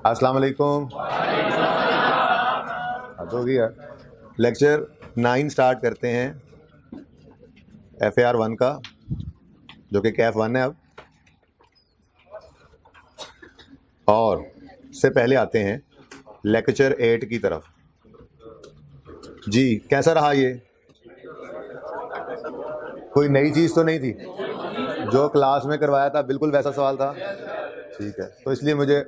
अस्सलाम वालेकुम। हो गया लेक्चर 9 स्टार्ट करते हैं FAR 1 का, जो कि कैफ 1 है अब। और से पहले आते हैं लेक्चर 8 की तरफ। जी कैसा रहा ये? कोई नई चीज़ तो नहीं थी? जो क्लास में करवाया था बिल्कुल वैसा सवाल था? ठीक है, तो इसलिए मुझे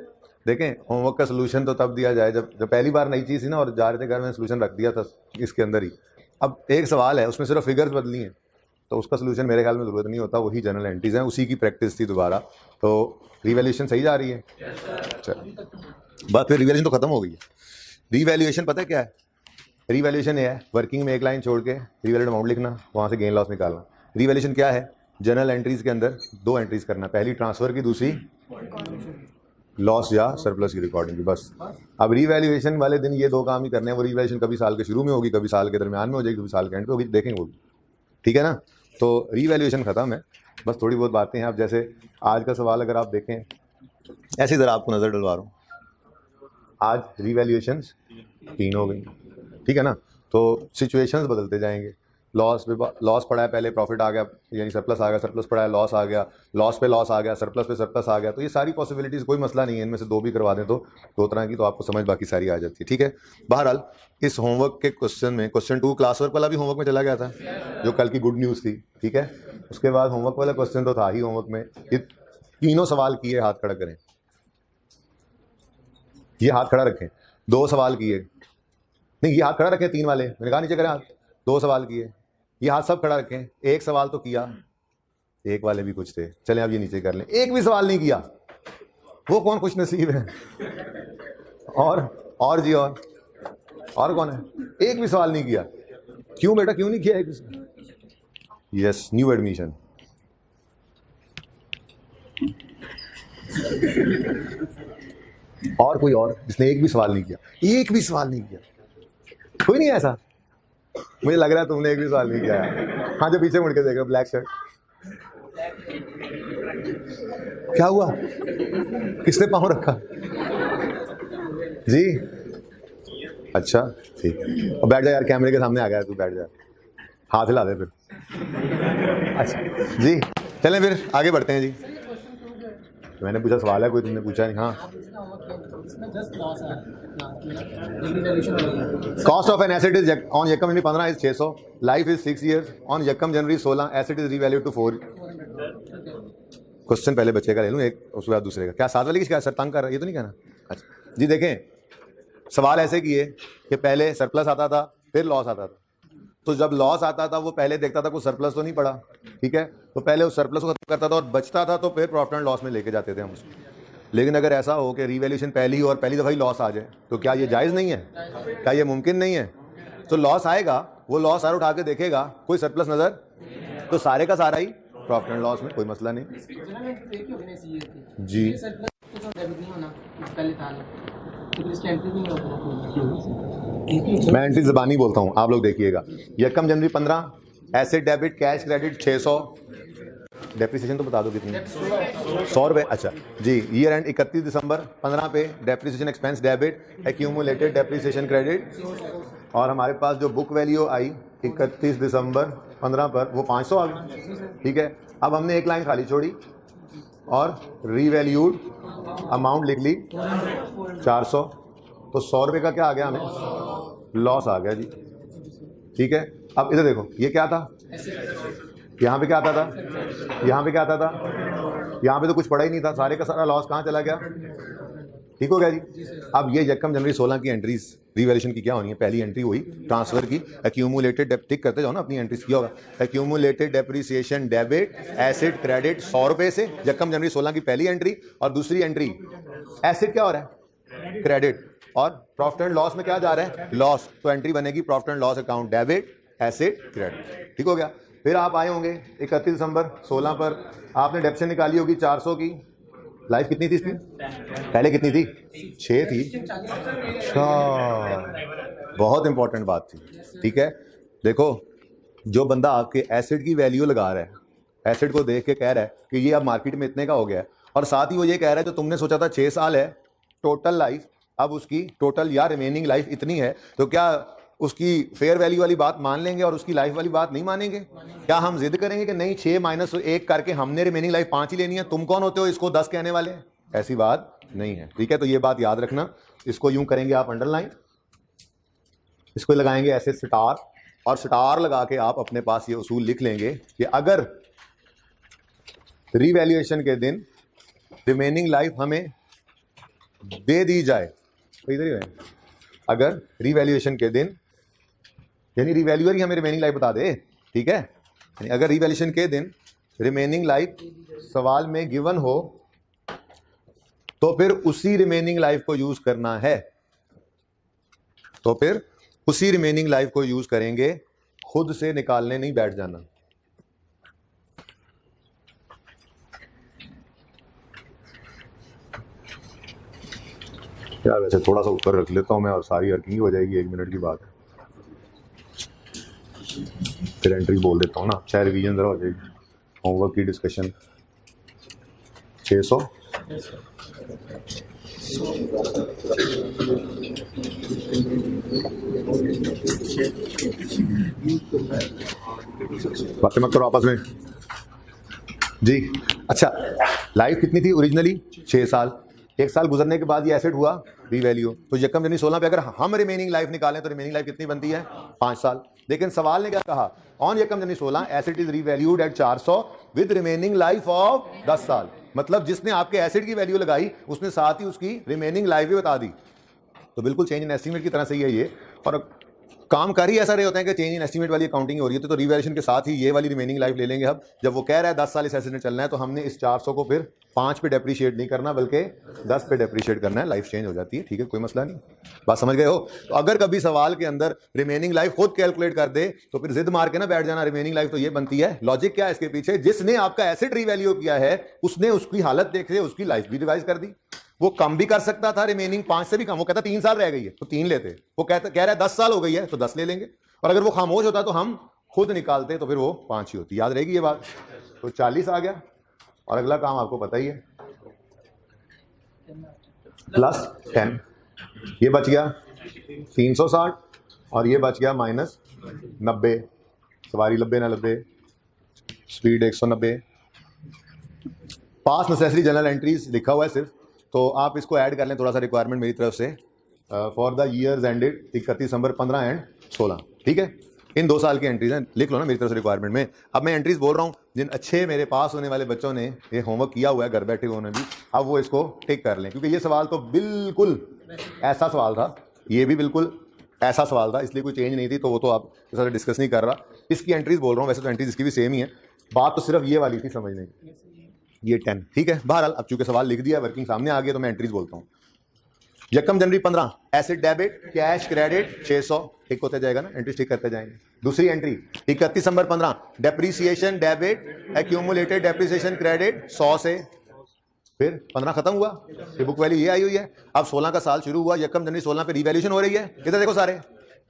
देखें होमवर्क का सोल्यूशन तो तब दिया जाए जब पहली बार नई चीज़ थी ना, और जा रहे थे घर में सोल्यूशन रख दिया था इसके अंदर ही। अब एक सवाल है उसमें सिर्फ फिगर्स बदली हैं, तो उसका सोल्यूशन मेरे ख्याल में ज़रूरत नहीं होता, वही जनरल एंट्रीज हैं, उसी की प्रैक्टिस थी दोबारा। तो रिवैल्यूएशन सही जा रही है? चलो बात, फिर रिवैल्यूएशन तो ख़त्म हो गई है। रिवैल्यूएशन पता है क्या है? रिवैल्यूएशन ये है, वर्किंग में एक लाइन छोड़ के रिवैल्यूड अमाउंट लिखना, वहाँ से गेन लॉस निकालना। रिवैल्यूएशन क्या है? जनरल एंट्रीज के अंदर 2 एंट्रीज करना, पहली ट्रांसफ़र की, दूसरी लॉस या सरप्लस की रिकॉर्डिंग की, बस। अब रिवैल्यूएशन वाले दिन ये 2 काम ही करने हैं। वो रिवैल्यूएशन कभी साल के शुरू में होगी, कभी साल के दरमियान में हो जाएगी, कभी साल के एंड पे होगी, देखेंगे वो, ठीक है ना। तो रिवैल्यूएशन ख़त्म है, बस थोड़ी बहुत बातें हैं। अब जैसे आज का सवाल अगर आप देखें, ऐसी ज़रा आपको नज़र डलवा रहा हूँ। आज रिवैल्यूएशन 3 हो गई, ठीक है ना। तो सिचुएशंस बदलते जाएंगे। लॉस पड़ा है, पहले प्रॉफिट आ गया, यानी सरप्लस आ गया, सरप्लस पड़ा है, लॉस आ गया, लॉस पे लॉस आ गया, सरप्लस पे सरप्लस आ गया। तो ये सारी पॉसिबिलिटीज़, कोई मसला नहीं है, इनमें से 2 भी करवा दें तो 2 तरह की, तो आपको समझ बाकी सारी आ जाती है, ठीक है। बहरहाल इस होमवर्क के क्वेश्चन में, क्वेश्चन 2 क्लास वर्क वाला भी होमवर्क में चला गया था, जो कल की गुड न्यूज़ थी, ठीक है। उसके बाद होमवर्क वाला क्वेश्चन तो था ही होमवर्क में। ये तीनों सवाल किए, हाथ खड़ा करें, ये हाथ खड़ा रखें। 2 सवाल किए, नहीं ये हाथ खड़ा रखें, 3 वाले, मैंने कहा नीचे करें हाथ। 2 सवाल किए, ये हाथ सब खड़ा रखें। 1 सवाल तो किया, 1 वाले भी कुछ थे, चलें अब ये नीचे कर लें। 1 भी सवाल नहीं किया, वो कौन खुश नसीब है? और जी, और कौन है? 1 भी सवाल नहीं किया। क्यों बेटा, क्यों नहीं किया? 1 भी? Yes, new admission. और कोई और जिसने 1 भी सवाल नहीं किया? 1 भी सवाल नहीं किया, कोई नहीं है ऐसा? मुझे लग रहा है तुमने 1 भी सवाल नहीं किया है। हाँ, जो पीछे मुड़ के देख रहे हो, ब्लैक शर्ट, क्या हुआ? किसने पाँव रखा जी? अच्छा ठीक है, अब बैठ जा यार, कैमरे के सामने आ गया तू, बैठ जा, हाथ हिला दे फिर। अच्छा जी, चलें फिर आगे बढ़ते हैं जी। मैंने पूछा सवाल है कोई, तुमने पूछा नहीं? हाँ, cost of an asset is on यकम January 15 is 600, life is 6 years, on यकम January 16 asset is revalued to 4। Question पहले बच्चे का ले लूँ एक, उसके बाद दूसरे का। क्या साथ वाले की शिकायत? सर तंग कर रहा है, ये तो नहीं कहना? अच्छा जी, देखें सवाल ऐसे किए कि पहले सरप्लस आता था, फिर लॉस आता था। तो जब लॉस आता था वो पहले देखता था कोई सरप्लस तो नहीं पड़ा, ठीक है, तो पहले उस सरप्लस को खत्म करता था और बचता था, तो फिर प्रॉफिट एंड लॉस में लेके जाते थे हम उसको। लेकिन अगर ऐसा हो कि रिवैल्यूएशन पहली और पहली दफ़ा ही लॉस आ जाए, तो क्या ये जायज़ नहीं है? क्या ये मुमकिन नहीं है? तो लॉस आएगा, वो लॉस सारा उठा के देखेगा, कोई सरप्लस नज़र, तो सारे का सारा ही प्रॉफिट एंड लॉस में, कोई मसला नहीं जी। मैं एंट्री ज़बानी बोलता हूँ, आप लोग देखिएगा। यकम January 15 asset debit cash credit 600, depreciation तो बता दो कितनी? 100 रुपये। अच्छा जी, ईयर एंड 31 दिसंबर 15 पे depreciation expense debit, accumulated depreciation credit, और हमारे पास जो बुक वैल्यू आई 31 दिसंबर 15 पर वो 500 आ गई, ठीक है। अब हमने एक लाइन खाली छोड़ी और रीवैल्यूड अमाउंट लिख ली 400, तो 100 रुपये का क्या आ गया हमें? लॉस आ गया जी, ठीक है। अब इधर देखो, ये क्या था? यहाँ पे क्या आता था? यहाँ पे क्या आता था? यहाँ पे तो कुछ पड़ा ही नहीं था, सारे का सारा लॉस कहाँ चला गया? ठीक हो गया जी। अब ये यकम जनवरी 16 की एंट्रीज रिवैल्यूएशन की क्या होनी है? पहली एंट्री हुई ट्रांसफर की, एक्यूमुलेटेड टिक करते जाओ ना अपनी एंट्रीज, किया होगा accumulated depreciation debit asset credit 100 रुपये से, यकम जनवरी 16 की पहली एंट्री। और दूसरी एंट्री एसेट क्या हो रहा है? क्रेडिट, और प्रॉफिट एंड लॉस में क्या जा रहा है? लॉस, तो एंट्री बनेगी profit and loss account debit asset credit, ठीक हो गया। फिर आप आए होंगे 31 दिसंबर 16 पर, आपने डेप्शन निकाली होगी 400 की। लाइफ कितनी थी इसमें? पहले कितनी थी? 6 थी। अच्छा, बहुत इंपॉर्टेंट बात थी, ठीक है। देखो, जो बंदा आपके एसेट की वैल्यू लगा रहा है, एसेट को देख के कह रहा है कि ये अब मार्केट में इतने का हो गया है, और साथ ही वो ये कह रहा है जो तुमने सोचा था 6 साल है, टोटल लाइफ, अब उसकी टोटल या रिमेनिंग लाइफ इतनी है, तो क्या उसकी फेयर वैल्यू वाली बात मान लेंगे और उसकी लाइफ वाली बात नहीं मानेंगे? क्या हम जिद करेंगे कि नहीं 6 - 1 करके हमने रिमेनिंग लाइफ 5 ही लेनी है, तुम कौन होते हो इसको 10 कहने वाले? ऐसी बात नहीं है, ठीक है। तो ये बात याद रखना। इसको यूं करेंगे आप अंडरलाइन, इसको लगाएंगे ऐसे स्टार, और स्टार लगा के आप अपने पास ये उसूल लिख लेंगे कि अगर रीवैल्यूएशन के दिन रिमेनिंग लाइफ हमें दे दी जाए, तो इधर ही है, अगर रीवैल्यूएशन के दिन, यानी रिवैल्यूअर ही हमें रिमेनिंग लाइफ बता दे, ठीक है, यानी अगर रिवैल्यूएशन के दिन रिमेनिंग लाइफ सवाल में गिवन हो तो फिर उसी रिमेनिंग लाइफ को यूज करना है, तो फिर उसी रिमेनिंग लाइफ को यूज करेंगे, खुद से निकालने नहीं बैठ जाना। क्या वैसे थोड़ा सा ऊपर रख लेता हूं मैं और सारी अर्किंग हो जाएगी, 1 मिनट की बात है, फिर एंट्री बोल देता हूँ ना, चाहे रिवीजन जरा हो जाएगी। होमवर्क की डिस्कशन 600 बातें मत करो आपस में जी। अच्छा, लाइफ कितनी थी ओरिजिनली? 6 साल। 1 साल गुजरने के बाद ये एसेट हुआ रीवैल्यू, तो यकम जनवरी 16 पे अगर हम रिमेनिंग लाइफ निकालें तो रिमेनिंग लाइफ कितनी बनती है? 5 साल। लेकिन सवाल ने क्या कहा? ऑन यकम January 16 asset is revalued at 400 with remaining life of 10 साल। मतलब जिसने आपके एसेट की वैल्यू लगाई उसने साथ ही उसकी रिमेनिंग लाइफ भी बता दी। तो बिल्कुल चेंज इन एस्टीमेट की तरह से ही है ये, और काम कर ही ऐसा रहे होते हैं कि चेंज इन एस्टीमेट वाली अकाउंटिंग हो रही है, तो रिवैल्यूएशन के साथ ही ये वाली रिमेनिंग लाइफ ले लेंगे। अब जब वो कह रहा है 10 साल इस एसेट में चलना है, तो हमने इस 400 को फिर 5 पे डेप्रीशिएट नहीं करना बल्कि 10 पे डेप्रीशिएट करना है, लाइफ चेंज हो जाती है, ठीक है, कोई मसला नहीं। बात समझ गए हो? तो अगर कभी सवाल के अंदर रिमेनिंग लाइफ खुद कैलकुलेट कर दे तो फिर जिद मार के ना बैठ जाना, रिमेनिंग लाइफ तो ये बनती है। लॉजिक क्या है इसके पीछे? जिसने आपका एसेट रिवैल्यू किया है उसने उसकी हालत देख के उसकी लाइफ भी रिवाइज कर दी। वो कम भी कर सकता था, रिमेनिंग 5 से भी कम, वो कहता 3 साल रह गई है तो 3 लेते, वो कह रहा है 10 साल हो गई है तो 10 ले लेंगे, और अगर वो खामोश होता तो हम खुद निकालते तो फिर वो 5 ही होती। याद रहेगी ये बात? तो 40 आ गया, और अगला काम आपको पता ही है, +10, ये बच गया 360, और ये बच गया -90, सवारी 90 ना 90, स्पीड 190। पास नेसेसरी जनरल एंट्रीज लिखा हुआ है सिर्फ, तो आप इसको ऐड कर लें थोड़ा सा रिक्वायरमेंट मेरी तरफ से, for the years ended 31 December 15 and 16, ठीक है। इन 2 साल की एंट्रीज हैं, लिख लो ना मेरी तरफ से रिक्वायरमेंट में। अब मैं एंट्रीज बोल रहा हूँ, जिन अच्छे मेरे पास होने वाले बच्चों ने ये होमवर्क किया हुआ है घर बैठे उन्होंने भी, अब वो इसको टिक कर लें, क्योंकि ये सवाल तो बिल्कुल ऐसा सवाल था, ये भी बिल्कुल ऐसा सवाल था, इसलिए कोई चेंज नहीं थी, तो वो तो आप इसका डिस्कस नहीं कर रहा। इसकी एंट्रीज बोल रहा हूँ, वैसे तो एंट्रीज इसकी भी सेम ही है, बात तो सिर्फ ये वाली थी समझने की, ये 10, ठीक है। बहरहाल अब चूंकि सवाल लिख दिया, वर्किंग सामने आ गया, तो मैं एंट्रीज बोलता हूँ। यकम January 15 asset debit cash credit 600, ठीक होते जाएगा ना, एंट्री ठीक करते जाएंगे। दूसरी एंट्री 31 दिसंबर 15 depreciation debit accumulated depreciation credit 100 से, फिर 15 खत्म हुआ, ये बुक वैल्यू ये आई हुई है। अब 16 का साल शुरू हुआ, यकम जनवरी 16 पे रिवैल्यूएशन हो रही है, इधर देखो सारे,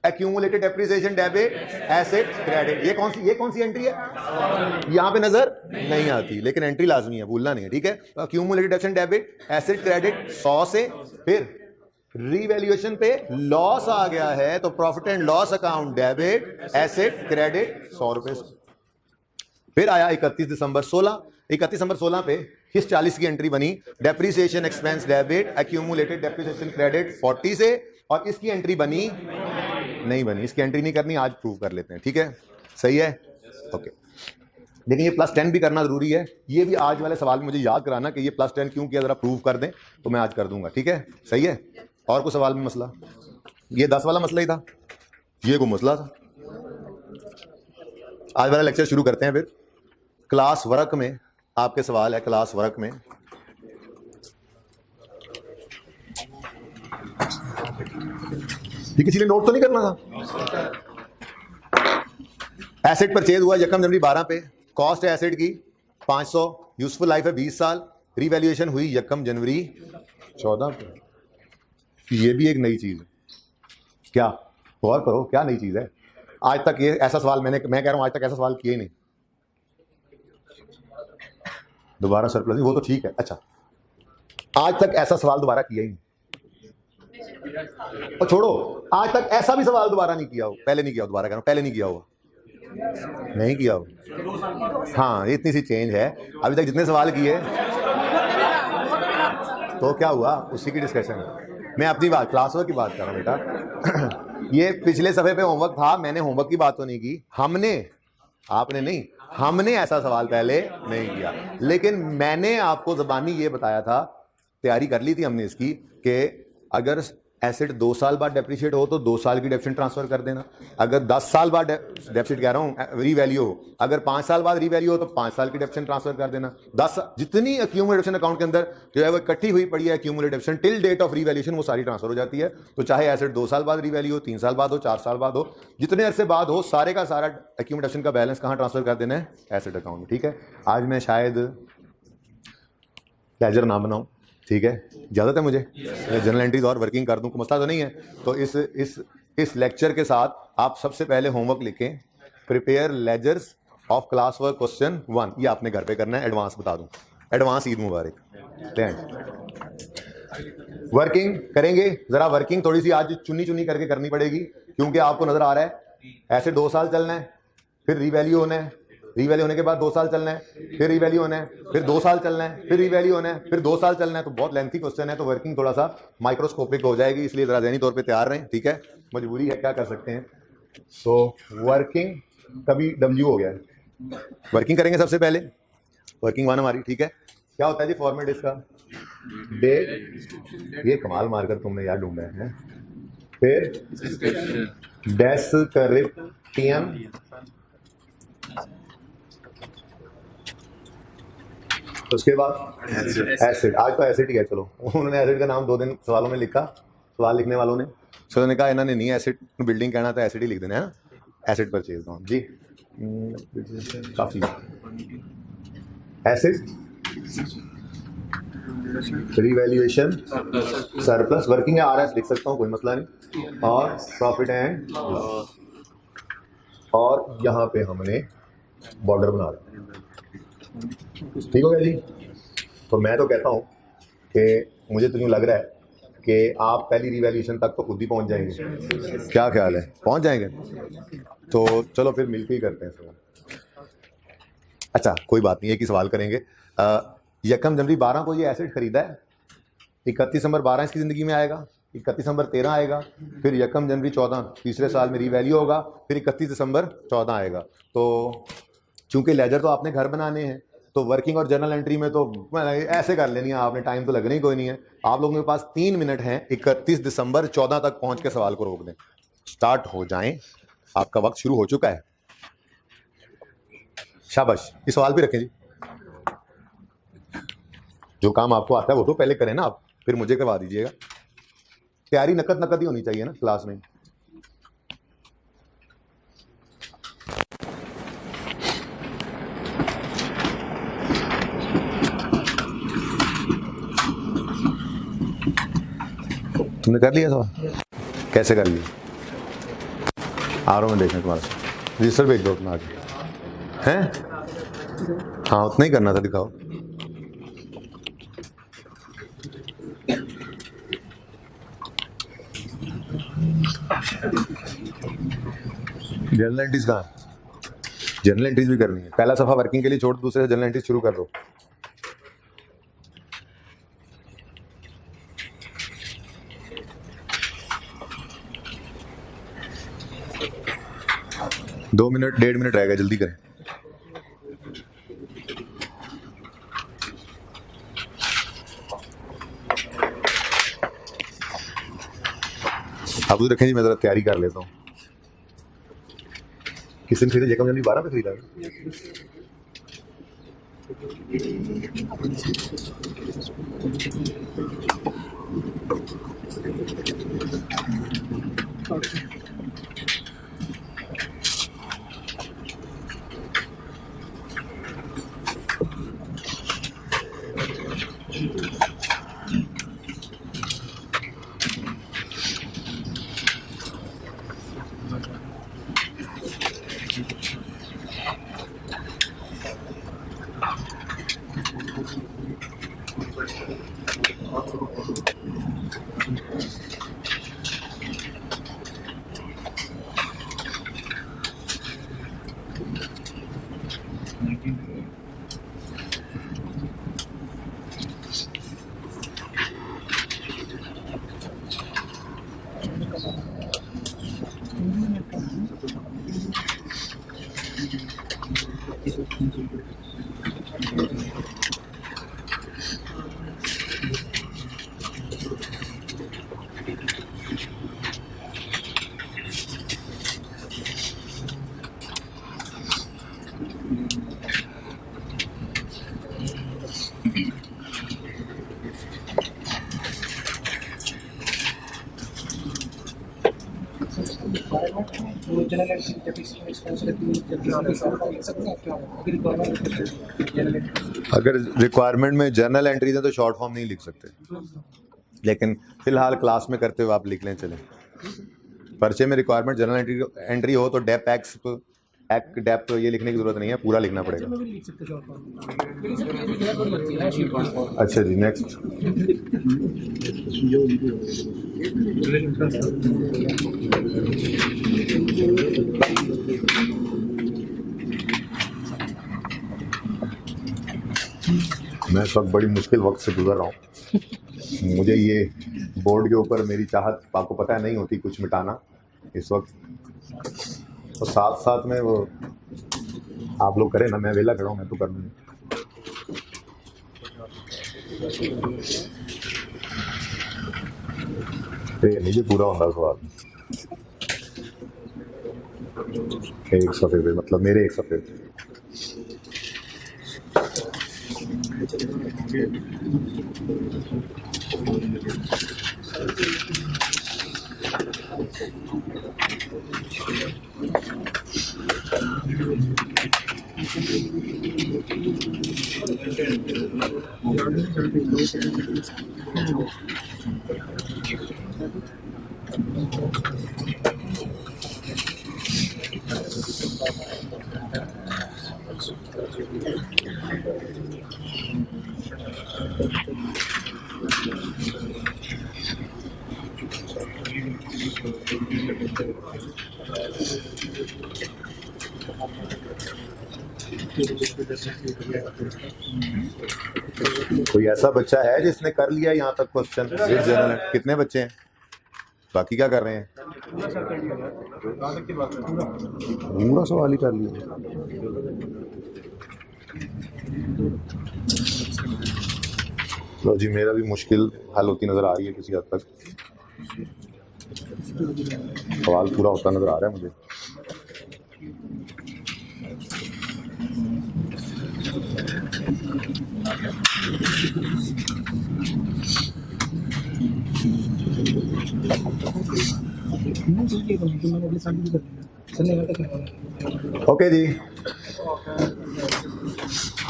accumulated depreciation debit asset credit, ये कौन सी एंट्री है? यहां पे नजर नहीं आती, लेकिन एंट्री लाजमी है, भूलना नहीं है, ठीक है। Accumulated depreciation debit asset credit 100 से, फिर रीवैल्यूएशन पे लॉस आ गया है तो profit and loss account debit asset credit 100 रुपए से, फिर आया 31 दिसंबर 16 पे इस 40 की एंट्री बनी, depreciation expense debit accumulated depreciation credit 40 से, और इसकी एंट्री बनी नहीं बनी, इसकी एंट्री नहीं करनी, आज प्रूव कर लेते हैं, ठीक है, सही है, ओके। लेकिन ये +10 भी करना जरूरी है, ये भी आज वाले सवाल में मुझे याद कराना कि ये +10 क्यों किया, जरा प्रूव कर दें, तो मैं आज कर दूंगा, ठीक है, सही है। और कोई सवाल में मसला? ये 10 वाला मसला ही था, ये कोई मसला था। आज वाला लेक्चर शुरू करते हैं। फिर क्लास वर्क में आपके सवाल है, क्लास वर्क में ठीक है, इसलिए नोट तो नहीं करना था। एसेट परचेज हुआ यकम जनवरी 12 पे, कॉस्ट है एसेट की 500, यूजफुल लाइफ है 20 साल, रीवैल्यूएशन हुई यकम जनवरी 14 पे। ये भी एक नई चीज है, क्या गौर करो, क्या नई चीज है? आज तक ये ऐसा सवाल मैं कह रहा हूं आज तक ऐसा सवाल किया ही नहीं। दोबारा सरप्लस, वो तो ठीक है, अच्छा आज तक ऐसा सवाल दोबारा किया ही नहीं, और छोड़ो, आज तक ऐसा भी सवाल दोबारा नहीं किया हो, पहले नहीं किया हो, दोबारा कह रहा हूं, पहले नहीं किया हुआ, नहीं किया हो। हाँ, ये इतनी सी चेंज है, अभी तक जितने सवाल किए तो क्या हुआ, उसी की डिस्कशन। मैं अपनी बात, क्लास वर्क की बात कर रहा हूँ बेटा। ये पिछले सफे पे होमवर्क था, मैंने होमवर्क की बात तो नहीं की, हमने, आपने नहीं, हमने ऐसा सवाल पहले नहीं किया, लेकिन मैंने आपको ज़बानी ये बताया था, तैयारी कर ली थी हमने इसकी, कि अगर एसेट 2 साल बाद डेप्रिशिएट हो तो 2 साल की डेप्रिसिएशन ट्रांसफर कर देना, अगर 10 साल बाद डेप्रिसिएट कह रहा हूँ रीवैल्यू हो, अगर 5 साल बाद रीवैल्यू हो तो 5 साल की डेप्रिसिएशन ट्रांसफर कर देना। 10 जितनी एक्यूमुलेशन अकाउंट के अंदर जो है वो इकट्ठी हुई पड़ी है accumulation till date of revaluation, वो सारी ट्रांसफर हो जाती है। तो चाहे एसेट 2 साल बाद रीवैल्यू हो, 3 साल बाद हो, 4 साल बाद हो, जितने अरसे बाद हो, सारे का सारा एक्यूमुलेशन का बैलेंस कहाँ ट्रांसफर कर देना है, एसेट अकाउंट में। ठीक है, आज मैं शायद लेजर ना बनाऊँ, ठीक है, इजाज़त है मुझे, जनरल एंट्रीज और वर्किंग कर दूं, कोई मसला तो नहीं है। तो इस लेक्चर के साथ आप सबसे पहले होमवर्क लिखें, prepare ledgers of class work question 1, ये आपने घर पे करना है, एडवांस बता दूं, एडवांस ईद मुबारक। वर्किंग करेंगे, जरा वर्किंग थोड़ी सी आज चुनी चुनी करके करनी पड़ेगी, क्योंकि आपको नजर आ रहा है ऐसे 2 साल चलना है, फिर रीवैल्यू होना है, रीवैल्यू होने के बाद 2 साल चलना है, फिर रीवैल्यू होना है, फिर 2 साल चलना है, फिर रीवैल्यू होना है, फिर 2 साल चलना है। तो बहुत लेंथी क्वेश्चन है, तो वर्किंग थोड़ा सा माइक्रोस्कोपिक हो जाएगी, इसलिए जरा ज़हनी तौर पे तैयार रहें, ठीक है, मजबूरी है, क्या कर सकते हैं। सो वर्किंग कभी डब्ल्यू हो गया है, वर्किंग करेंगे सबसे पहले, वर्किंग 1 हमारी, ठीक है। क्या होता है जी फॉर्मेट इसका, डे, ये कमाल मारकर तुमने यार ढूंढा है, फिर डेस्क्रिप्टिव, उसके बाद एसिड, आज तो एसिड ही है, चलो उन्होंने एसिड का नाम 2 दिन सवालों में लिखा, सवाल लिखने वालों ने, सो उन्होंने कहा इन्होंने नहीं एसिड बिल्डिंग कहना था, एसिड ही लिख देना है ना, एसिड परचेज नाम जी, काफी एसिड रिवैल्यूएशन सरप्लस, वर्किंग है आरएस लिख सकता हूँ, कोई मसला नहीं, और प्रॉफिट एंड लॉस, और यहाँ पे हमने बॉर्डर बना दिया, ठीक हो गया जी। तो मैं तो कहता हूँ कि मुझे तो यूँ लग रहा है कि आप पहली रिवैल्यूएशन तक तो खुद ही पहुँच जाएंगे, क्या ख्याल है, पहुँच जाएंगे? तो चलो फिर मिलकर ही करते हैं सवाल। अच्छा कोई बात नहीं, एक ही सवाल करेंगे। यकम जनवरी 12 को ये एसेट खरीदा है, 31 दिसंबर 12 इसकी ज़िंदगी में आएगा, 31 दिसंबर 13 आएगा, फिर यकम जनवरी 14 तीसरे साल में रीवैल्यू होगा, फिर 31 दिसंबर 14 आएगा। तो चूंकि लेजर तो आपने घर बनाने हैं, तो वर्किंग और जर्नल एंट्री में तो ऐसे कर लेनी है आपने, टाइम तो लगना ही कोई नहीं है। आप लोगों के पास 3 मिनट हैं, 31 दिसंबर 14 तक पहुंच के सवाल को रोक दें, स्टार्ट हो जाएं, आपका वक्त शुरू हो चुका है। शाबाश, इस सवाल भी रखें जी, जो काम आपको आता है वो तो पहले करें ना आप, फिर मुझे करवा दीजिएगा। तैयारी नकद ही होनी चाहिए ना क्लास में। तुमने कर लिया सवाल, कैसे कर लिया? आ रहा हूँ मैं देखने तुम्हारा रजिस्टर भेज दो अपना आगे, हैं? हाँ उतना ही करना था, दिखाओ। जनरल एंट्रीज कहाँ? जनरल एंट्रीज भी करनी है, पहला सफा वर्किंग के लिए छोड़, दूसरे से जनरल एंट्रीज शुरू कर दो। दो मिनट 1.5 मिनट रहेगा, जल्दी करें। आप उधर रखें जी, मैं जरा तैयारी कर लेता हूँ। किस दिन खरीदा? यकम जनवरी 12 पे खरीदा। अगर रिक्वायरमेंट में जर्नल एंट्रीज है तो शॉर्ट फॉर्म नहीं लिख सकते, लेकिन फिलहाल क्लास में करते हुए आप लिख लें। चलें, पर्चे में रिक्वायरमेंट जनरल एंट्री हो तो डेप एक्ट डेप तो ये लिखने की जरूरत नहीं है, पूरा लिखना पड़ेगा। अच्छा जी, नेक्स्ट। मैं इस वक्त बड़ी मुश्किल वक्त से गुजर रहा हूँ। मुझे ये बोर्ड के ऊपर मेरी चाहत आपको पता है नहीं होती कुछ मिटाना इस वक्त, तो साथ साथ में वो आप लोग करें ना, मैं वेला खड़ा हूँ, मैं तो कर लूँगी। नीचे पूरा होता सवाल एक सफ़े पे, मतलब मेरे एक सफ़े पे। कोई ऐसा बच्चा है जिसने कर लिया यहाँ तक क्वेश्चन जनरल? कितने बच्चे हैं? बाकी क्या कर रहे हैं? पूरा सवाल ही कर लिया। लो जी, मेरा भी मुश्किल हल होती नजर आ रही है किसी हद तक, सवाल पूरा होता नजर आ रहा है मुझे। ओके जी,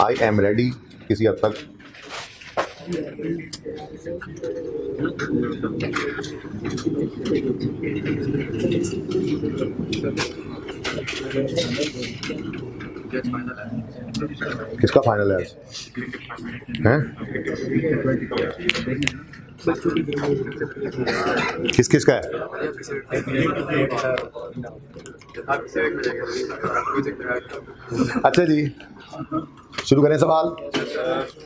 आई एम रेडी किसी हद तक। किसका फाइनल है? किस किस का है? अच्छा जी, शुरू करें सवाल।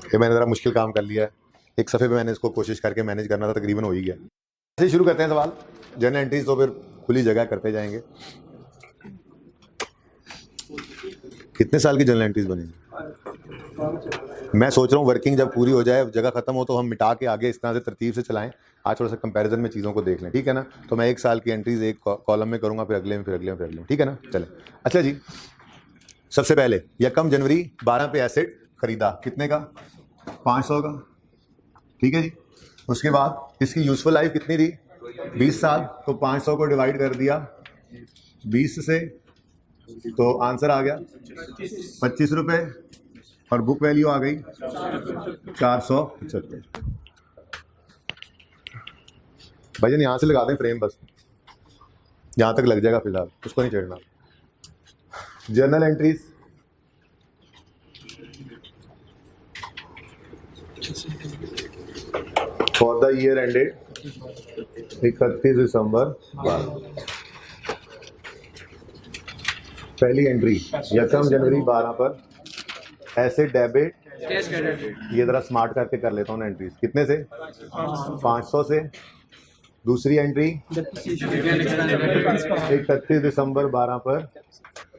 ये मैंने ज़रा मुश्किल काम कर लिया है, एक सफ़े पे मैंने इसको कोशिश करके मैनेज करना था, तकरीबन हो ही गया। ऐसे शुरू करते हैं सवाल। जनरल एंट्रीज तो फिर खुली जगह करते जाएंगे। कितने साल की जनरल एंट्रीज बनेंगी? मैं सोच रहा हूँ वर्किंग जब पूरी हो जाए, जगह खत्म हो, तो हम मिटा के आगे इस तरह से तरतीब से चलाएं। आज थोड़ा सा कंपैरिजन में चीज़ों को देख लें, ठीक है ना? तो मैं 1 साल की एंट्रीज एक कॉलम में करूँगा, फिर अगले में, फिर अगले में, फिर अगले में, ठीक है ना? चलें। अच्छा जी, सबसे पहले 1 जनवरी 12 पे एसेट खरीदा, कितने का? 500 का, ठीक है जी। उसके बाद इसकी यूजफुल लाइफ कितनी थी? 20 साल। तो 500 को डिवाइड कर दिया 20 से, तो आंसर आ गया 25 रुपये, और बुक वैल्यू आ गई 475। भाईजान यहाँ से लगा दें फ्रेम, बस यहाँ तक लग जाएगा, फिलहाल उसको नहीं छेड़ना। Journal entries for the year ended 31 December 12। पहली एंट्री 1 जनवरी 12 पर एसेट डेबिट, ये जरा स्मार्ट करके कर लेता हूँ ना एंट्रीज। कितने से? 500 से दूसरी एंट्री 31 दिसंबर 12 पर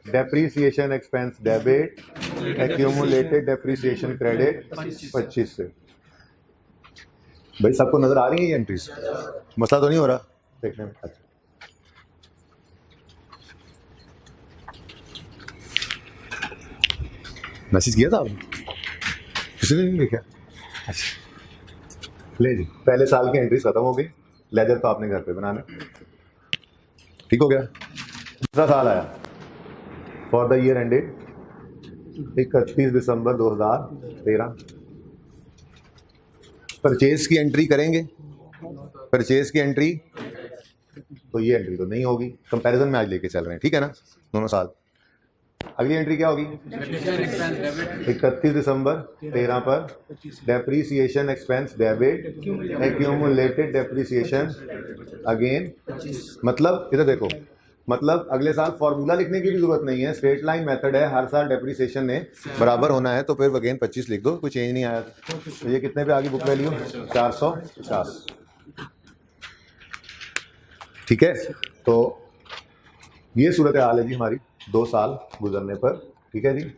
depreciation expense debit, accumulated depreciation credit 25 से। भाई सबको नजर आ रही है ये एंट्रीज? मसला तो नहीं हो रहा देखने में? अच्छा, मैसेज किया था आपने? किसी ने नहीं देखा? अच्छा, ले जी, पहले साल की एंट्रीज खत्म हो गई, लेजर तो आपने घर पे बनाना, ठीक हो गया। दूसरा साल आया, for the year ended 31 December 2013। Purchase की एंट्री करेंगे, परचेज की एंट्री, तो ये एंट्री तो नहीं होगी, कंपैरिजन में आज लेके चल रहे हैं, ठीक है ना, दोनों साल। अगली एंट्री क्या होगी? 31 दिसंबर 13 पर depreciation expense debit, accumulated depreciation again. मतलब इधर देखो, मतलब अगले साल फॉर्मूला लिखने की भी जरूरत नहीं है, स्ट्रेट लाइन मेथड है, हर साल डेप्रीसिएशन ने बराबर होना है, तो फिर अगेन 25 लिख दो, कोई चेंज नहीं आया। तो ये कितने पे आ गई बुक वैल्यू? 450, ठीक है। तो ये सूरत हाल है जी हमारी 2 साल गुजरने पर, ठीक है जी।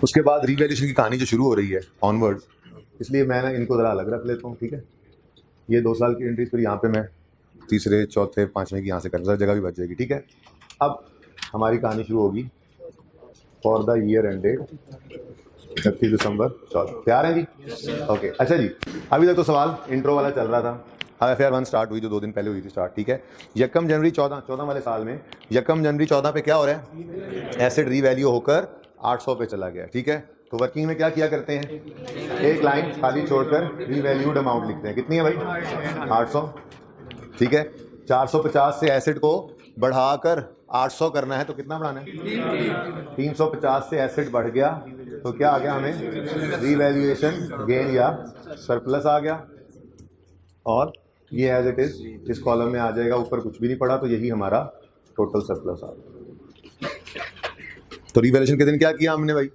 उसके बाद रीवैल्यूएशन की कहानी जो शुरू हो रही है ऑनवर्ड, इसलिए मैं ना इनको ज़रा अलग रख लेता हूँ, ठीक है। ये 2 साल की एंट्रीज, फिर यहाँ पे मैं तीसरे चौथे पाँचवें की यहाँ से कर, जगह भी बच जाएगी, ठीक है। अब हमारी कहानी शुरू होगी फॉर द ईयर एंडेड 31 दिसंबर 14। तैयार है जी? ओके, अच्छा जी, अभी तक तो सवाल इंट्रो वाला चल रहा था। अब FR1 स्टार्ट हुई जो 2 दिन पहले हुई थी स्टार्ट, ठीक है। यकम जनवरी 14 वाले साल में, यकम जनवरी 14 पे क्या हो रहा है? एसेट रीवैल्यू होकर 800 पे चला गया, ठीक है। तो वर्किंग में क्या किया करते हैं? एक लाइन खाली छोड़कर रीवैल्यूड अमाउंट लिखते हैं। कितनी है भाई? 800, ठीक है। 450 से एसेट को बढ़ाकर 800 करना है, तो कितना बढ़ाना है? 350 से एसेट बढ़ गया, तो क्या आ गया हमें? रीवैल्यूएशन गेन या सरप्लस आ गया, और ये एज इट इज इस कॉलम में आ जाएगा, ऊपर कुछ भी नहीं पड़ा, तो यही हमारा टोटल सरप्लस आ गया। तो रीवैल्यूएशन के दिन क्या किया हमने भाई?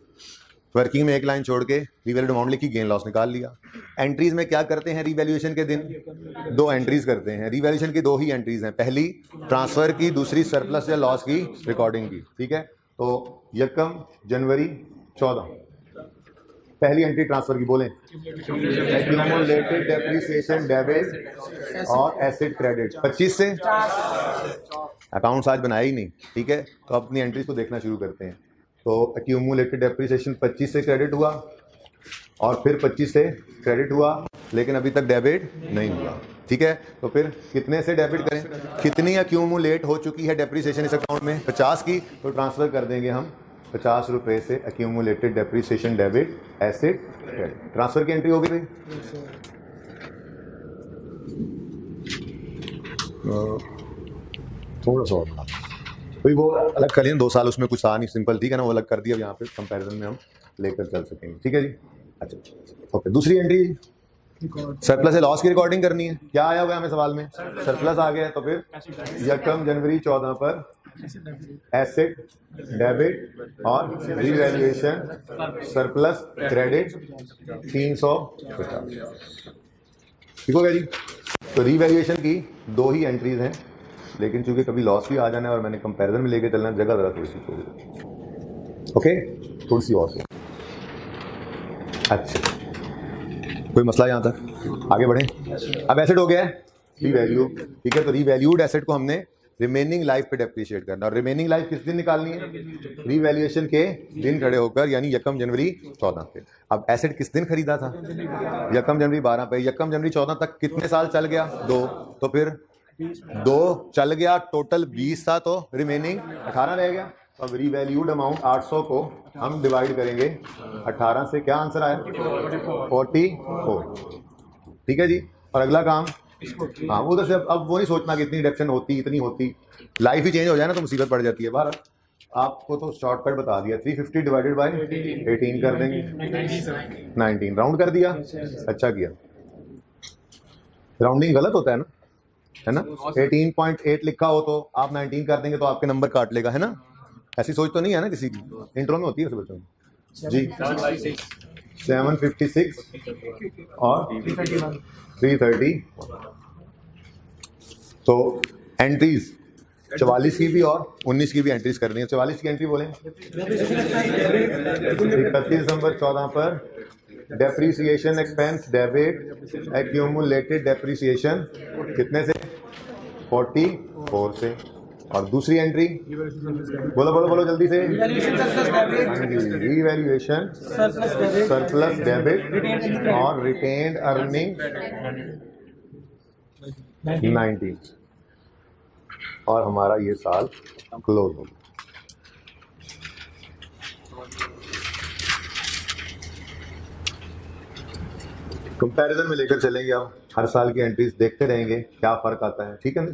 वर्किंग में एक लाइन छोड़ के रीवैल्यूड अमाउंट लिखी, गेन लॉस निकाल लिया। एंट्रीज में क्या करते हैं रीवैल्यूएशन के दिन? 2 एंट्रीज करते हैं रीवैल्यूएशन की, 2 ही एंट्रीज हैं, पहली ट्रांसफर की, दूसरी सरप्लस या लॉस की रिकॉर्डिंग की, ठीक है। तो यकम जनवरी 14 पहली एंट्री ट्रांसफर की, बोलें। एक्यूमुलेटेड डेप्रीसिएशन डेबिट और एसेट क्रेडिट 25 से। अकाउंट्स आज बनाया ही नहीं, ठीक है। तो अपनी एंट्रीज को देखना शुरू करते हैं। तो एक्यूमुलेटेड डेप्रीसिएशन 25 से क्रेडिट हुआ, और फिर 25 से क्रेडिट हुआ, लेकिन अभी तक डेबिट नहीं हुआ, ठीक है। तो फिर कितने से डेबिट करें? कितनी एक्यूमुलेट हो चुकी है डेप्रीसिएशन इस अकाउंट में? 50 की, तो ट्रांसफर कर देंगे हम 50 रुपये से accumulated depreciation debit asset credit. Transfer की एंट्री होगी भाई। थोड़ा सा और भाई वो अलग कर लिया 2 साल, उसमें कुछ था नहीं, सिंपल, ठीक है ना, वो अलग कर दिया। यहाँ पे कंपैरिजन में हम लेकर चल सकेंगे, ठीक है जी। अच्छा, ओके, दूसरी एंट्री सरप्लस से लॉस की रिकॉर्डिंग करनी है। क्या आया हुआ है हमें सवाल में? सरप्लस आ गया है, तो फिर यकम जनवरी 14 पर एसेट डेबिट और रीवैल्यूएशन सरप्लस क्रेडिट 350, ठीक हो गया जी। तो रीवैल्यूएशन की 2 ही एंट्रीज हैं, लेकिन चूंकि कभी लॉस भी आ जाना है और मैंने कंपैरिजन में लेके चलना, जगह ज़रा थोड़ी सी छोड़ी, ओके, थोड़ी सी और से। अच्छा, कोई मसला यहाँ तक? आगे बढ़ें। अब एसेट हो गया है रीवैल्यू, ठीक है। तो रीवैल्यूड एसेट को हमने रिमेनिंग लाइफ पे डेप्रिशिएट करना, और रिमेनिंग लाइफ किस दिन निकालनी है? रीवैल्यूएशन के दिन खड़े होकर, यानी यकम जनवरी 14 पे। अब एसेट किस दिन खरीदा था? यकम जनवरी 12 पे। यकम जनवरी 14 तक कितने साल चल गया? 2, तो फिर 2 चल गया, टोटल 20 था, तो रिमेनिंग 18 रह गया। तो अब रीवैल्यूड अमाउंट 800 को हम डिवाइड करेंगे 18 से, क्या आंसर आया? 44, ठीक है जी। और अगला काम, हाँ, उधर से अब वो नहीं सोचना कि इतनी डिडक्शन होती, इतनी होती, लाइफ ही चेंज हो जाए ना तो मुसीबत पड़ जाती है। बाहर आपको तो शॉर्टकट बता दिया, 350 डिवाइडेड बाय 18 कर देंगे, 19 राउंड कर दिया। अच्छा किया, राउंडिंग गलत होता है ना। 18.8 लिखा हो तो आप 19 कर देंगे तो आपके नंबर काट लेगा, है ना। ऐसी सोच तो नहीं है ना किसी की, इंट्रो में होती है बच्चों में जी। 756 और 330। तो एंट्रीज 44 की भी और 19 की भी एंट्रीज करनी है। 44 की एंट्री बोलें 31 दिसंबर 14 पर depreciation expense debit accumulated depreciation कितने से 44 से। और दूसरी एंट्री बोलो बोलो बोलो जल्दी से, रीवैल्यूएशन सरप्लस डेबिट और रिटेन्ड अर्निंग 90। और हमारा ये साल क्लोज हो गया। कंपैरिजन में लेकर चलेंगे, अब हर साल की एंट्रीज देखते रहेंगे क्या फर्क आता है, ठीक है ना।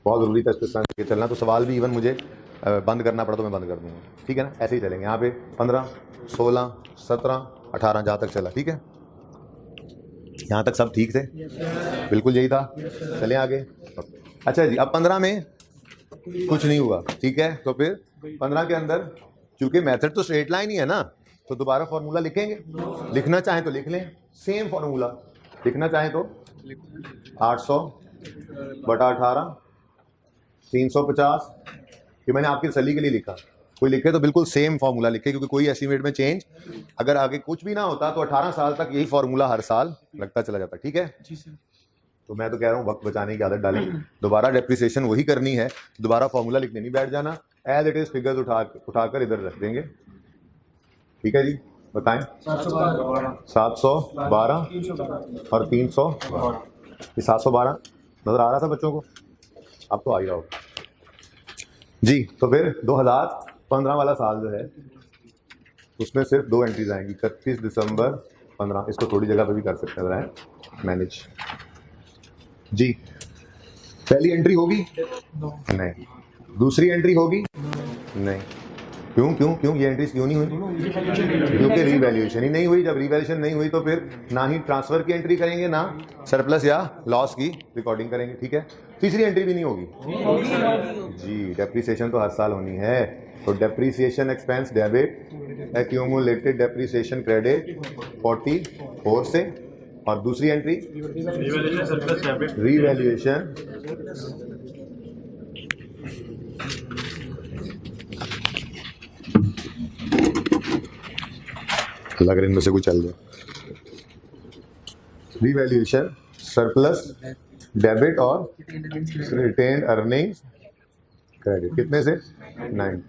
बहुत जरूरी था इस तरह चलना, तो सवाल भी इवन मुझे बंद करना पड़ा तो मैं बंद कर दूंगा, ठीक है ना। ऐसे ही चलेंगे यहाँ पे 15, 16, 17, 18 जहाँ तक चला, ठीक है। यहाँ तक सब ठीक थे, बिल्कुल यही था। चलें आगे। अच्छा जी, अब 15 में कुछ नहीं हुआ, ठीक है। तो फिर 15 के अंदर क्योंकि मेथड तो स्ट्रेट लाइन ही है ना, तो दोबारा फॉर्मूला लिखेंगे। लिखना चाहें तो लिख लें, सेम फॉर्मूला। लिखना चाहें तो 800/18 350। ये मैंने आपकी तसल्ली के लिए लिखा, कोई लिखे तो बिल्कुल सेम फार्मूला लिखे, क्योंकि कोई एस्टीमेट में चेंज अगर आगे कुछ भी ना होता तो 18 साल तक यही फार्मूला हर साल लगता चला जाता, ठीक है जी सर। तो मैं तो कह रहा हूँ वक्त बचाने की आदत डालें, दोबारा डेप्रिसिएशन वही करनी है, दोबारा फार्मूला लिखने नहीं बैठ जाना, एज इट इज फिगर्स उठाकर इधर रख देंगे, ठीक है जी। बताएं 712 और 300। ये 712 नजर आ रहा था बच्चों को, अब तो आ ही रहा होगा जी। तो फिर 2015 वाला साल जो है उसमें सिर्फ 2 एंट्रीज आएंगी, 31 दिसंबर 15। इसको थोड़ी जगह पे भी कर सकते हैं मैनेज जी। पहली एंट्री होगी नहीं, दूसरी एंट्री होगी नहीं। क्यों क्यों क्यों ये एंट्रीज क्यों नहीं हुई? क्योंकि रीवैल्यूएशन ही नहीं हुई। जब रीवैल्यूएशन नहीं हुई तो फिर ना ही ट्रांसफर की एंट्री करेंगे ना सरप्लस या लॉस की रिकॉर्डिंग करेंगे, ठीक है। तीसरी एंट्री भी नहीं होगी जी, डेप्रीसिएशन तो हर साल होनी है। तो depreciation expense debit accumulated depreciation credit 44 से। और दूसरी एंट्री रीवैल्यूएशन लग रहा है इनमें से कुछ चल जाए, रीवैल्यूएशन सरप्लस डेबिट और रिटेन्ड अर्निंग क्रेडिट कितने से 9।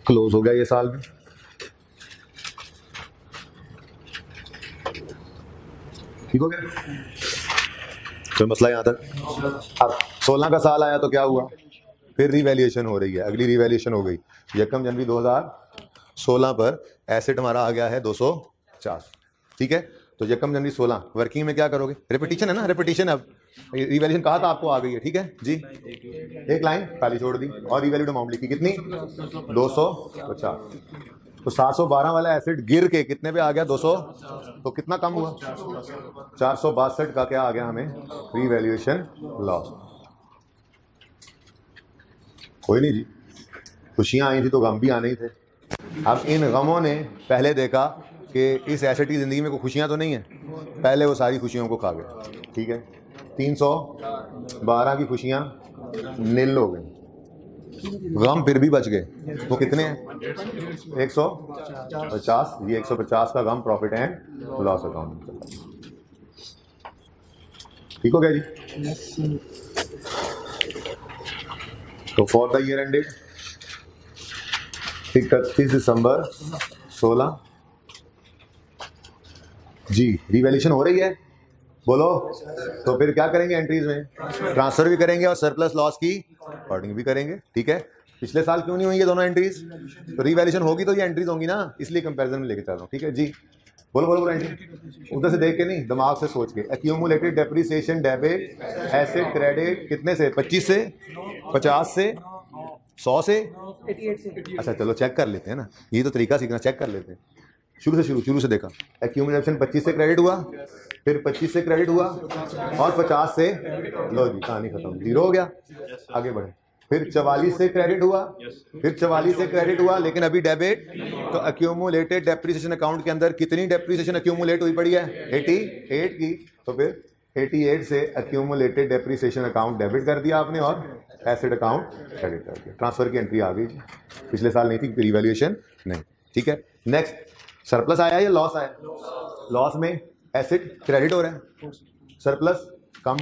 क्लोज हो गया ये साल में। ठीक हो गया, तो मसला यहाँ तक। अब 16 का साल आया तो क्या हुआ, फिर रीवैल्यूएशन हो रही है। अगली रीवैल्यूएशन हो गई 1 जनवरी 2016 पर एसेट हमारा आ गया है 250, ठीक है। तो 1 जनवरी 16 वर्किंग में क्या करोगे, रेपिटेशन है ना, रेपिटेशन। अब रिवैल्यूएशन कहा था आपको आ गई है, ठीक है जी। एक लाइन खाली छोड़ दी और रिवैल्यूड अमाउंट लिखी कितनी 250। तो 712 वाला एसेट गिर के कितने पे आ गया 200, तो कितना कम हुआ 462 का क्या आ गया हमें रीवैल्यूएशन लॉस। कोई नहीं जी, खुशियां आई थी तो गम भी आने ही थे। अब इन गमों ने पहले देखा कि इस एसेट की ज़िंदगी में कोई खुशियां तो नहीं है, पहले वो सारी खुशियों को खा गए, ठीक है। 312 की खुशियां नील हो गई, गम फिर भी बच गए। वो कितने हैं 150। ये 150 का गम प्रॉफिट एंड लॉस अकाउंट में चला। ठीक हो गया जी। तो for the year ended 31 December 16 जी, रिवैल्यूएशन हो रही है, बोलो। तो फिर क्या करेंगे एंट्रीज में, ट्रांसफर भी करेंगे और सरप्लस लॉस की रिकॉर्डिंग भी करेंगे, ठीक है। पिछले साल क्यों नहीं हुई ये दोनों एंट्रीज, तो रिवैल्यूएशन होगी तो ये एंट्रीज होंगी ना, इसलिए कंपैरिजन में लेके चल रहा हूँ, ठीक है जी। बोलो बोलो बोलो एंट्री, उधर से देख के नहीं, दिमाग से सोच के। Accumulated depreciation debit asset credit कितने से 25 से 50 से 100 से 88 से। अच्छा चलो चेक कर लेते हैं ना, ये तो तरीका सीखना, चेक कर लेते हैं शुरू से देखा। एक्यूमुलेशन 25 से क्रेडिट हुआ, फिर 25 से क्रेडिट हुआ और 50 से, लो जी कहानी खत्म, 0 हो गया। आगे बढ़े, फिर 44 से क्रेडिट हुआ, फिर 44 से क्रेडिट हुआ, लेकिन अभी डेबिट। तो अक्यूमुलेटेड डेप्रिसिएशन अकाउंट के अंदर कितनी डेप्रिसिएशन अक्यूमुलेट हुई पड़ी है? 88 की। तो फिर 88 से अक्यूमुलेटेड डेप्रिसिएशन अकाउंट डेबिट कर दिया आपने और एसेट अकाउंट क्रेडिट कर दिया। ट्रांसफर की एंट्री आ गई। पिछले साल नहीं थी, रिवैल्यूएशन नहीं। ठीक है, नेक्स्ट सरप्लस आया या लॉस आया? लॉस में एसेट क्रेडिट हो रहा है, सरप्लस कम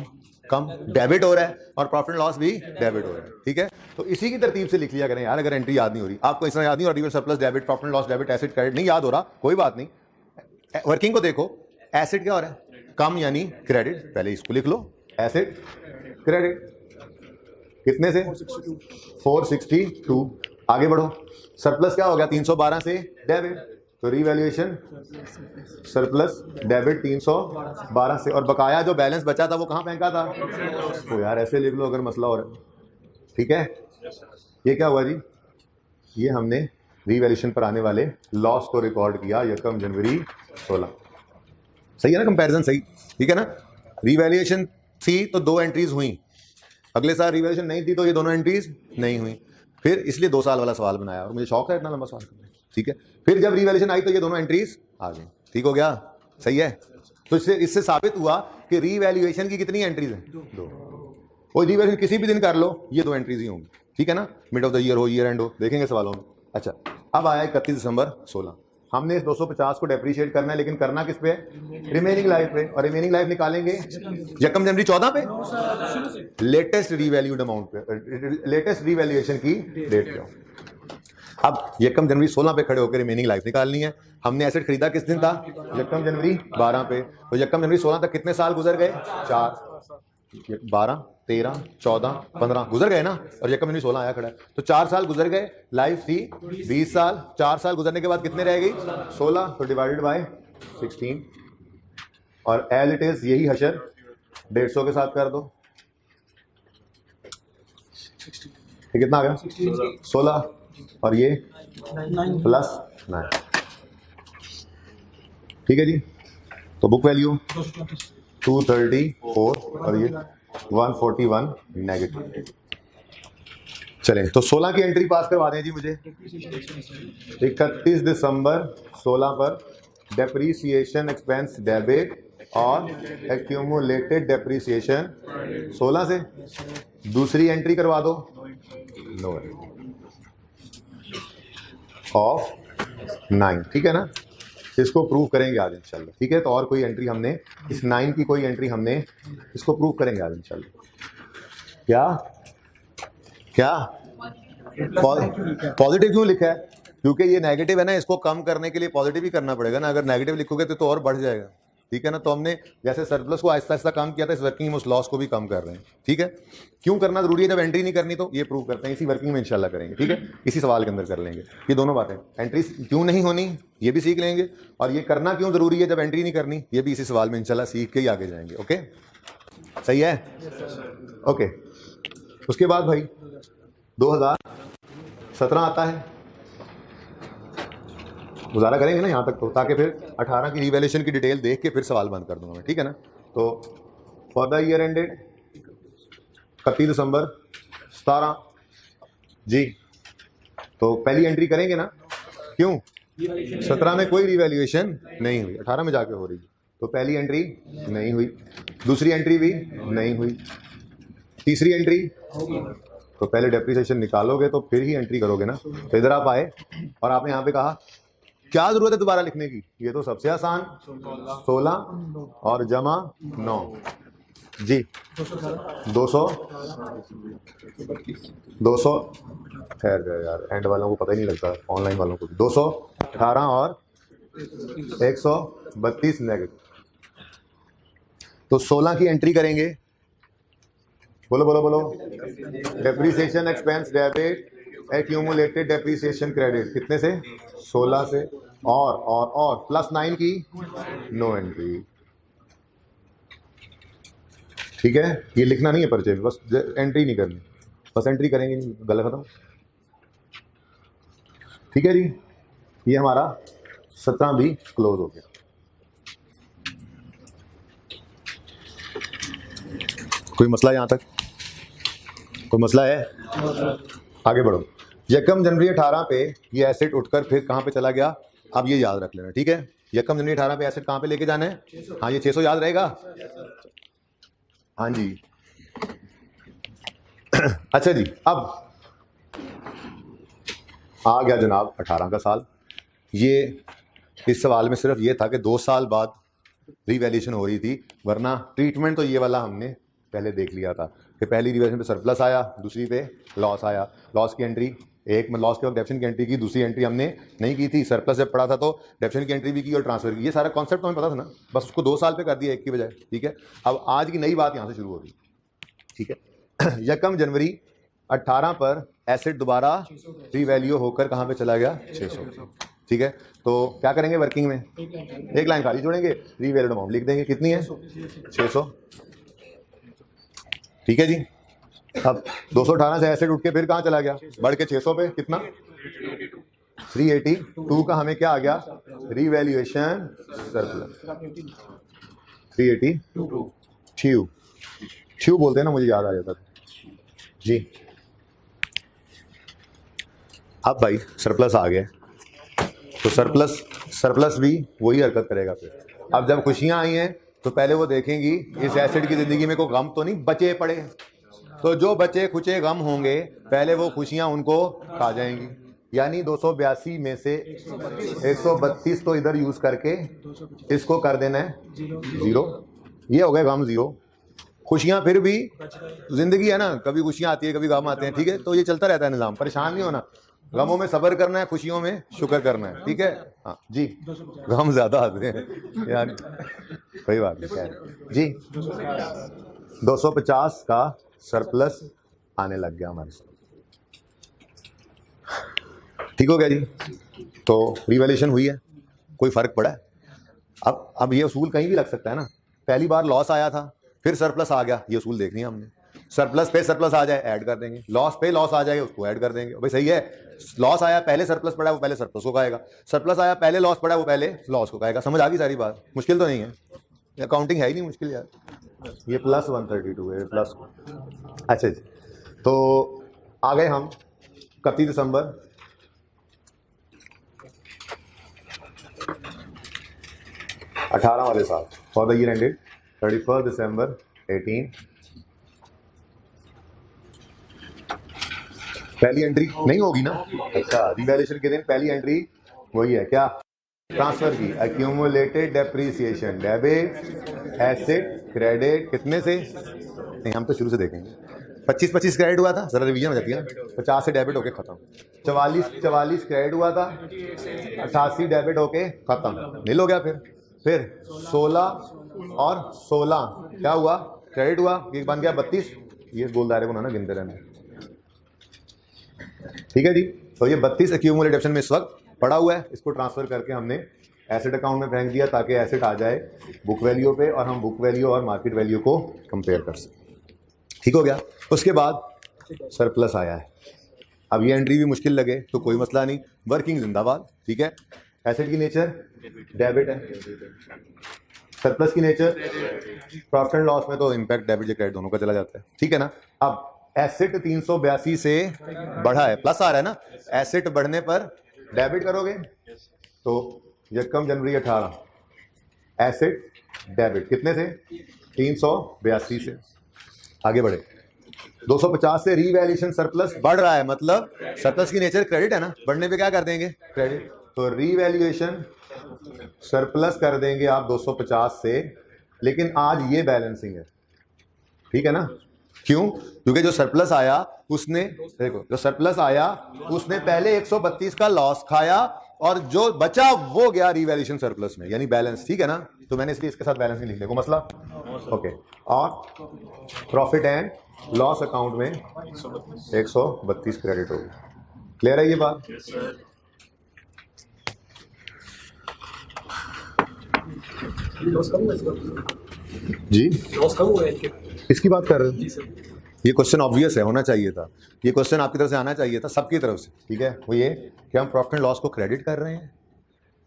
कम डेबिट हो रहा है, और प्रॉफिट एंड लॉस भी डेबिट हो रहा है। ठीक है, तो इसी की तरतीब से लिख लिया करें यार, अगर एंट्री याद नहीं हो रही आपको, इस तरह याद नहीं हो रही, surplus debit, profit and loss debit, asset credit नहीं याद हो रहा, कोई बात नहीं। वर्किंग को देखो, एसेट क्या हो रहा है? कम यानी क्रेडिट, पहले इसको लिख लो, एसेट क्रेडिट कितने से? 462। आगे बढ़ो, सरप्लस क्या हो गया? 312 से डेबिट, तो रिवैल्यूएशन सरप्लस डेबिट 312 से, और बकाया जो बैलेंस बचा था वो कहाँ फेंका था? तो यार ऐसे लिख लो अगर मसला हो रहा है। ठीक है, ये क्या हुआ जी? ये हमने रिवैल्यूएशन पर आने वाले लॉस को रिकॉर्ड किया 1 जनवरी 16। सही है ना, कंपैरिजन सही? ठीक है ना, रिवैल्यूएशन थी तो 2 एंट्रीज हुई, अगले साल रिवैल्यूएशन नहीं थी तो ये दोनों एंट्रीज नहीं हुई। फिर इसलिए 2 साल वाला सवाल बनाया, और मुझे शौक है इतना लंबा सवाल करने। ठीक है, फिर जब रिवैल्यूएशन आई तो ये दोनों एंट्रीज आ गई। ठीक हो गया, सही है। तो इससे साबित हुआ कि रिवैल्यूएशन की कितनी एंट्रीज हैं? 2। और रिवैल्यूएशन किसी भी दिन कर लो, ये 2 एंट्रीज ही होंगी। ठीक है ना, मिड ऑफ द ईयर हो, ईयर एंड हो, देखेंगे सवालों में। अच्छा, अब आया 31 दिसंबर 16। हमने इस 250 को डेप्रीशिएट करना है, लेकिन करना किस पे? रिमेनिंग लाइफ पे। और रिमेनिंग लाइफ निकालेंगे 1 जनवरी 14 पे, लेटेस्ट रिवैल्यूड अमाउंट पे, लेटेस्ट रिवैल्यूएशन की डेट पे। अब 1 जनवरी 16 पे खड़े होकर रिमेनिंग लाइफ निकालनी है। हमने एसेट खरीदा किस दिन था? 1 जनवरी 12 पे। तो 1 जनवरी 16 तक कितने साल गुजर गए? 4, 12, 13, 14, 15 गुजर गए ना, और 1 जनवरी 16 आया खड़ा है, तो 4 साल गुजर गए। लाइफ थी 20 साल, 4 साल गुजरने के बाद कितने रह गई? 16, तो डिवाइडेड बाय 16, और एज इट इज यही हशर 150 के साथ कर दो। ये कितना आ गया? 16, और ये प्लस 9। ठीक है जी, तो बुक वैल्यू 234 और ये 141 नेगेटिव। चलें, तो 16 की एंट्री पास करवा दें जी मुझे। 31 दिसंबर 16 पर डेप्रीसिएशन एक्सपेंस डेबिट और एक्यूमुलेटेड डेप्रीसिएशन 16 से। दूसरी एंट्री करवा दो, नो ऑफ 9। ठीक है ना, इसको प्रूव करेंगे आज इंशाल्लाह। ठीक है, तो और कोई एंट्री हमने इस 9 की कोई एंट्री हमने इसको प्रूव करेंगे आज इंशाल्लाह। क्या क्या पॉजिटिव क्यों लिखा है? क्योंकि ये नेगेटिव है ना, इसको कम करने के लिए पॉजिटिव ही करना पड़ेगा ना। अगर नेगेटिव लिखोगे तो और बढ़ जाएगा। ठीक है ना, तो हमने जैसे सरप्लस को आहिस्ता आहिस्ता कम किया था, इस वर्किंग में उस लॉस को भी कम कर रहे हैं। ठीक है, क्यों करना जरूरी है जब एंट्री नहीं करनी, तो ये प्रूव करते हैं, इसी वर्किंग में इंशाल्लाह करेंगे। ठीक है, इसी सवाल के अंदर कर लेंगे ये दोनों बातें। एंट्री क्यों नहीं होनी ये भी सीख लेंगे, और ये करना क्यों जरूरी है जब एंट्री नहीं करनी, ये भी इसी सवाल में इंशाल्लाह सीख के ही आगे जाएंगे। ओके, सही है? ओके, उसके बाद भाई 2017 आता है, गुजारा करेंगे ना यहाँ तक, तो ताकि फिर 18 की रिवैल्यूएशन की डिटेल देख के फिर सवाल बंद कर दूंगा मैं। ठीक है ना, तो फॉर द ईयर एंडेड 31 दिसंबर 17 जी, तो पहली एंट्री करेंगे ना। क्यों? 17 में कोई रिवैल्यूएशन नहीं हुई, 18 में जाके हो रही, तो पहली एंट्री नहीं हुई, दूसरी एंट्री भी नहीं हुई, तीसरी एंट्री, तो पहले डेप्रिसिएशन निकालोगे तो फिर ही एंट्री करोगे ना। तो इधर आप आए और आपने यहाँ पे कहा क्या जरूरत है दोबारा लिखने की, ये तो सबसे आसान 16 और जमा 9 जी, 200 खैर यार, एंड वालों को पता ही नहीं लगता, ऑनलाइन वालों को 218 और 132 नेगेटिव। तो 16 की एंट्री करेंगे, बोलो बोलो बोलो। Depreciation expense debit, accumulated depreciation credit कितने से? 16 से, और प्लस 9 की नो एंट्री। ठीक है, ये लिखना नहीं है पर्चे में, बस एंट्री नहीं करनी, बस एंट्री करेंगे, गला खत्म। ठीक है जी, ये हमारा 17 भी क्लोज हो गया। कोई मसला यहाँ तक? कोई मसला है? आगे बढ़ो। यकम जनवरी 18 पे ये एसेट उठकर फिर कहाँ पे चला गया, अब ये याद रख लेना, ठीक है। यकम जनवरी 18 पे एसेट कहाँ पे लेके जाना है? हाँ, ये 600 याद रहेगा। हाँ जी। अच्छा जी, अब आ गया जनाब 18 का साल। ये इस सवाल में सिर्फ ये था कि 2 साल बाद रिवैल्यूएशन हो रही थी, वरना ट्रीटमेंट तो ये वाला हमने पहले देख लिया था कि पहली रिवैल्यूएशन पे सरप्लस आया, दूसरी पे लॉस आया। लॉस की एंट्री एक में लॉस के वक्त डेफिशन की एंट्री की, दूसरी एंट्री हमने नहीं की थी। सरप्लस जब पड़ा था तो डेफिशन की एंट्री भी की और ट्रांसफर की। ये सारा कॉन्सेप्ट हमें पता था ना, बस उसको 2 साल पे कर दिया एक की बजाय, ठीक है। अब आज की नई बात यहाँ से शुरू होगी, ठीक है। यकम जनवरी 18 पर एसेट दोबारा रीवैल्यू होकर कहाँ पे चला गया? 600, ठीक है। तो क्या करेंगे वर्किंग में? एक लाइन खाली छोड़ेंगे, रीवैल्यूड अमाउंट लिख देंगे। कितनी है? 600, ठीक है जी। अब 218 से एसेट उठ के फिर कहाँ चला गया? बढ़ के 600 पे। कितना? 382 का हमें क्या आ गया? रीवैल्यूएशन सरप्लस 382 ट्यू बोलते हैं ना, मुझे याद आ जाता था जी। अब भाई सरप्लस आ गया, तो सरप्लस भी वही हरकत करेगा फिर। अब जब खुशियां आई हैं तो पहले वो देखेंगी इस एसेट की जिंदगी में कोई गम तो नहीं बचे पड़े, तो जो बचे खुचे गम होंगे पहले वो खुशियां उनको खा जाएंगी। यानी 282 में से 132 तो इधर यूज करके इसको कर देना है 0। ये हो गए गम 0। खुशियां फिर भी जिंदगी है ना, कभी खुशियां आती है कभी गम आते हैं, ठीक है। तो ये चलता रहता है निज़ाम, परेशान नहीं होना। गमों में सब्र करना है, खुशियों में शुक्र करना है, ठीक है। हाँ जी, गम ज्यादा आते हैं यार, कोई बात नहीं जी। 250 का सरप्लस आने लग गया हमारे साथ, ठीक हो गया जी। तो रिवैल्यूएशन हुई है, कोई फर्क पड़ा है? अब ये उसूल कहीं भी लग सकता है ना। पहली बार लॉस आया था, फिर सरप्लस आ गया, ये उसूल देखनी है हमने। सरप्लस पे सरप्लस आ जाए ऐड कर देंगे, लॉस पे लॉस आ जाए उसको ऐड कर देंगे। भाई सही है, लॉस आया पहले सरप्लस पड़ा है वो पहले सरप्लस को कहेगा, सरप्लस आया पहले लॉस पड़ा है वो पहले लॉस को कहेगा। समझ आ गई सारी बात? मुश्किल तो नहीं है, अकाउंटिंग है ही नहीं मुश्किल यार। ये प्लस 132 है प्लस। अच्छा जी, तो आ गए हम 31 दिसंबर 18 वाले साल, फॉर द ईयर एंडेड 31 दिसंबर 18। पहली एंट्री नहीं होगी ना? अच्छा, रिवैल्यूएशन के दिन पहली एंट्री वही है क्या? ट्रांसफर की accumulated depreciation, debit asset credit कितने से? नहीं, हम तो शुरू से देखेंगे। 25 क्रेडिट हुआ था, जरा रिवीजन हो जाती है ना। 50 से डेबिट होके खत्म। 44 क्रेडिट हुआ था, 88 डेबिट होके खत्म, नील हो गया। फिर 16 और 16 क्या हुआ? क्रेडिट हुआ, ये बन गया 32। ये गोल दायरे को ना गिनते रहना, ठीक है जी। तो ये 32 एक्यूमुलेटेड डेप्शन में इस वक्त पड़ा हुआ है, इसको ट्रांसफर करके हमने एसेट अकाउंट में फेंक दिया ताकि एसेट आ जाए बुक वैल्यू पे और हम बुक वैल्यू और मार्केट वैल्यू को कंपेयर कर सकें, ठीक हो गया। उसके बाद सरप्लस आया है। अब ये एंट्री भी मुश्किल लगे तो कोई मसला नहीं, वर्किंग जिंदाबाद, ठीक है। एसेट की नेचर डेबिट है, सरप्लस की नेचर प्रॉफिट एंड लॉस में तो इम्पैक्ट डेबिट या क्रेडिट दोनों का चला जाता है, ठीक है ना। अब एसेट 382 से बढ़ा है, प्लस आ रहा है ना, एसेट बढ़ने पर डेबिट करोगे तो यकम जनवरी 18 एसेट डेबिट कितने से? 382 से। आगे बढ़े 250 से रीवैल्यूएशन सरप्लस बढ़ रहा है, मतलब सरप्लस की नेचर क्रेडिट है ना, बढ़ने पे क्या कर देंगे? क्रेडिट। तो रीवैल्यूएशन सरप्लस कर देंगे आप 250 से, लेकिन आज ये बैलेंसिंग है, ठीक है ना। क्यों? क्योंकि जो सरप्लस आया उसने, देखो जो सरप्लस आया उसने पहले 132 का लॉस खाया और जो बचा वो गया रिवैल्यूएशन सरप्लस में, यानी बैलेंस, ठीक है ना। तो मैंने इसलिए इसके साथ बैलेंस नहीं लिखने को मसला, ओके। और प्रॉफिट एंड लॉस अकाउंट में 132 क्रेडिट होगी। क्लियर है ये बात? जी इसकी बात कर रहे हो? ये क्वेश्चन ऑब्वियस है, होना चाहिए था, ये क्वेश्चन आपकी तरफ से आना चाहिए था, सबकी तरफ से, ठीक है। वो ये कि हम प्रॉफिट एंड लॉस को क्रेडिट कर रहे हैं,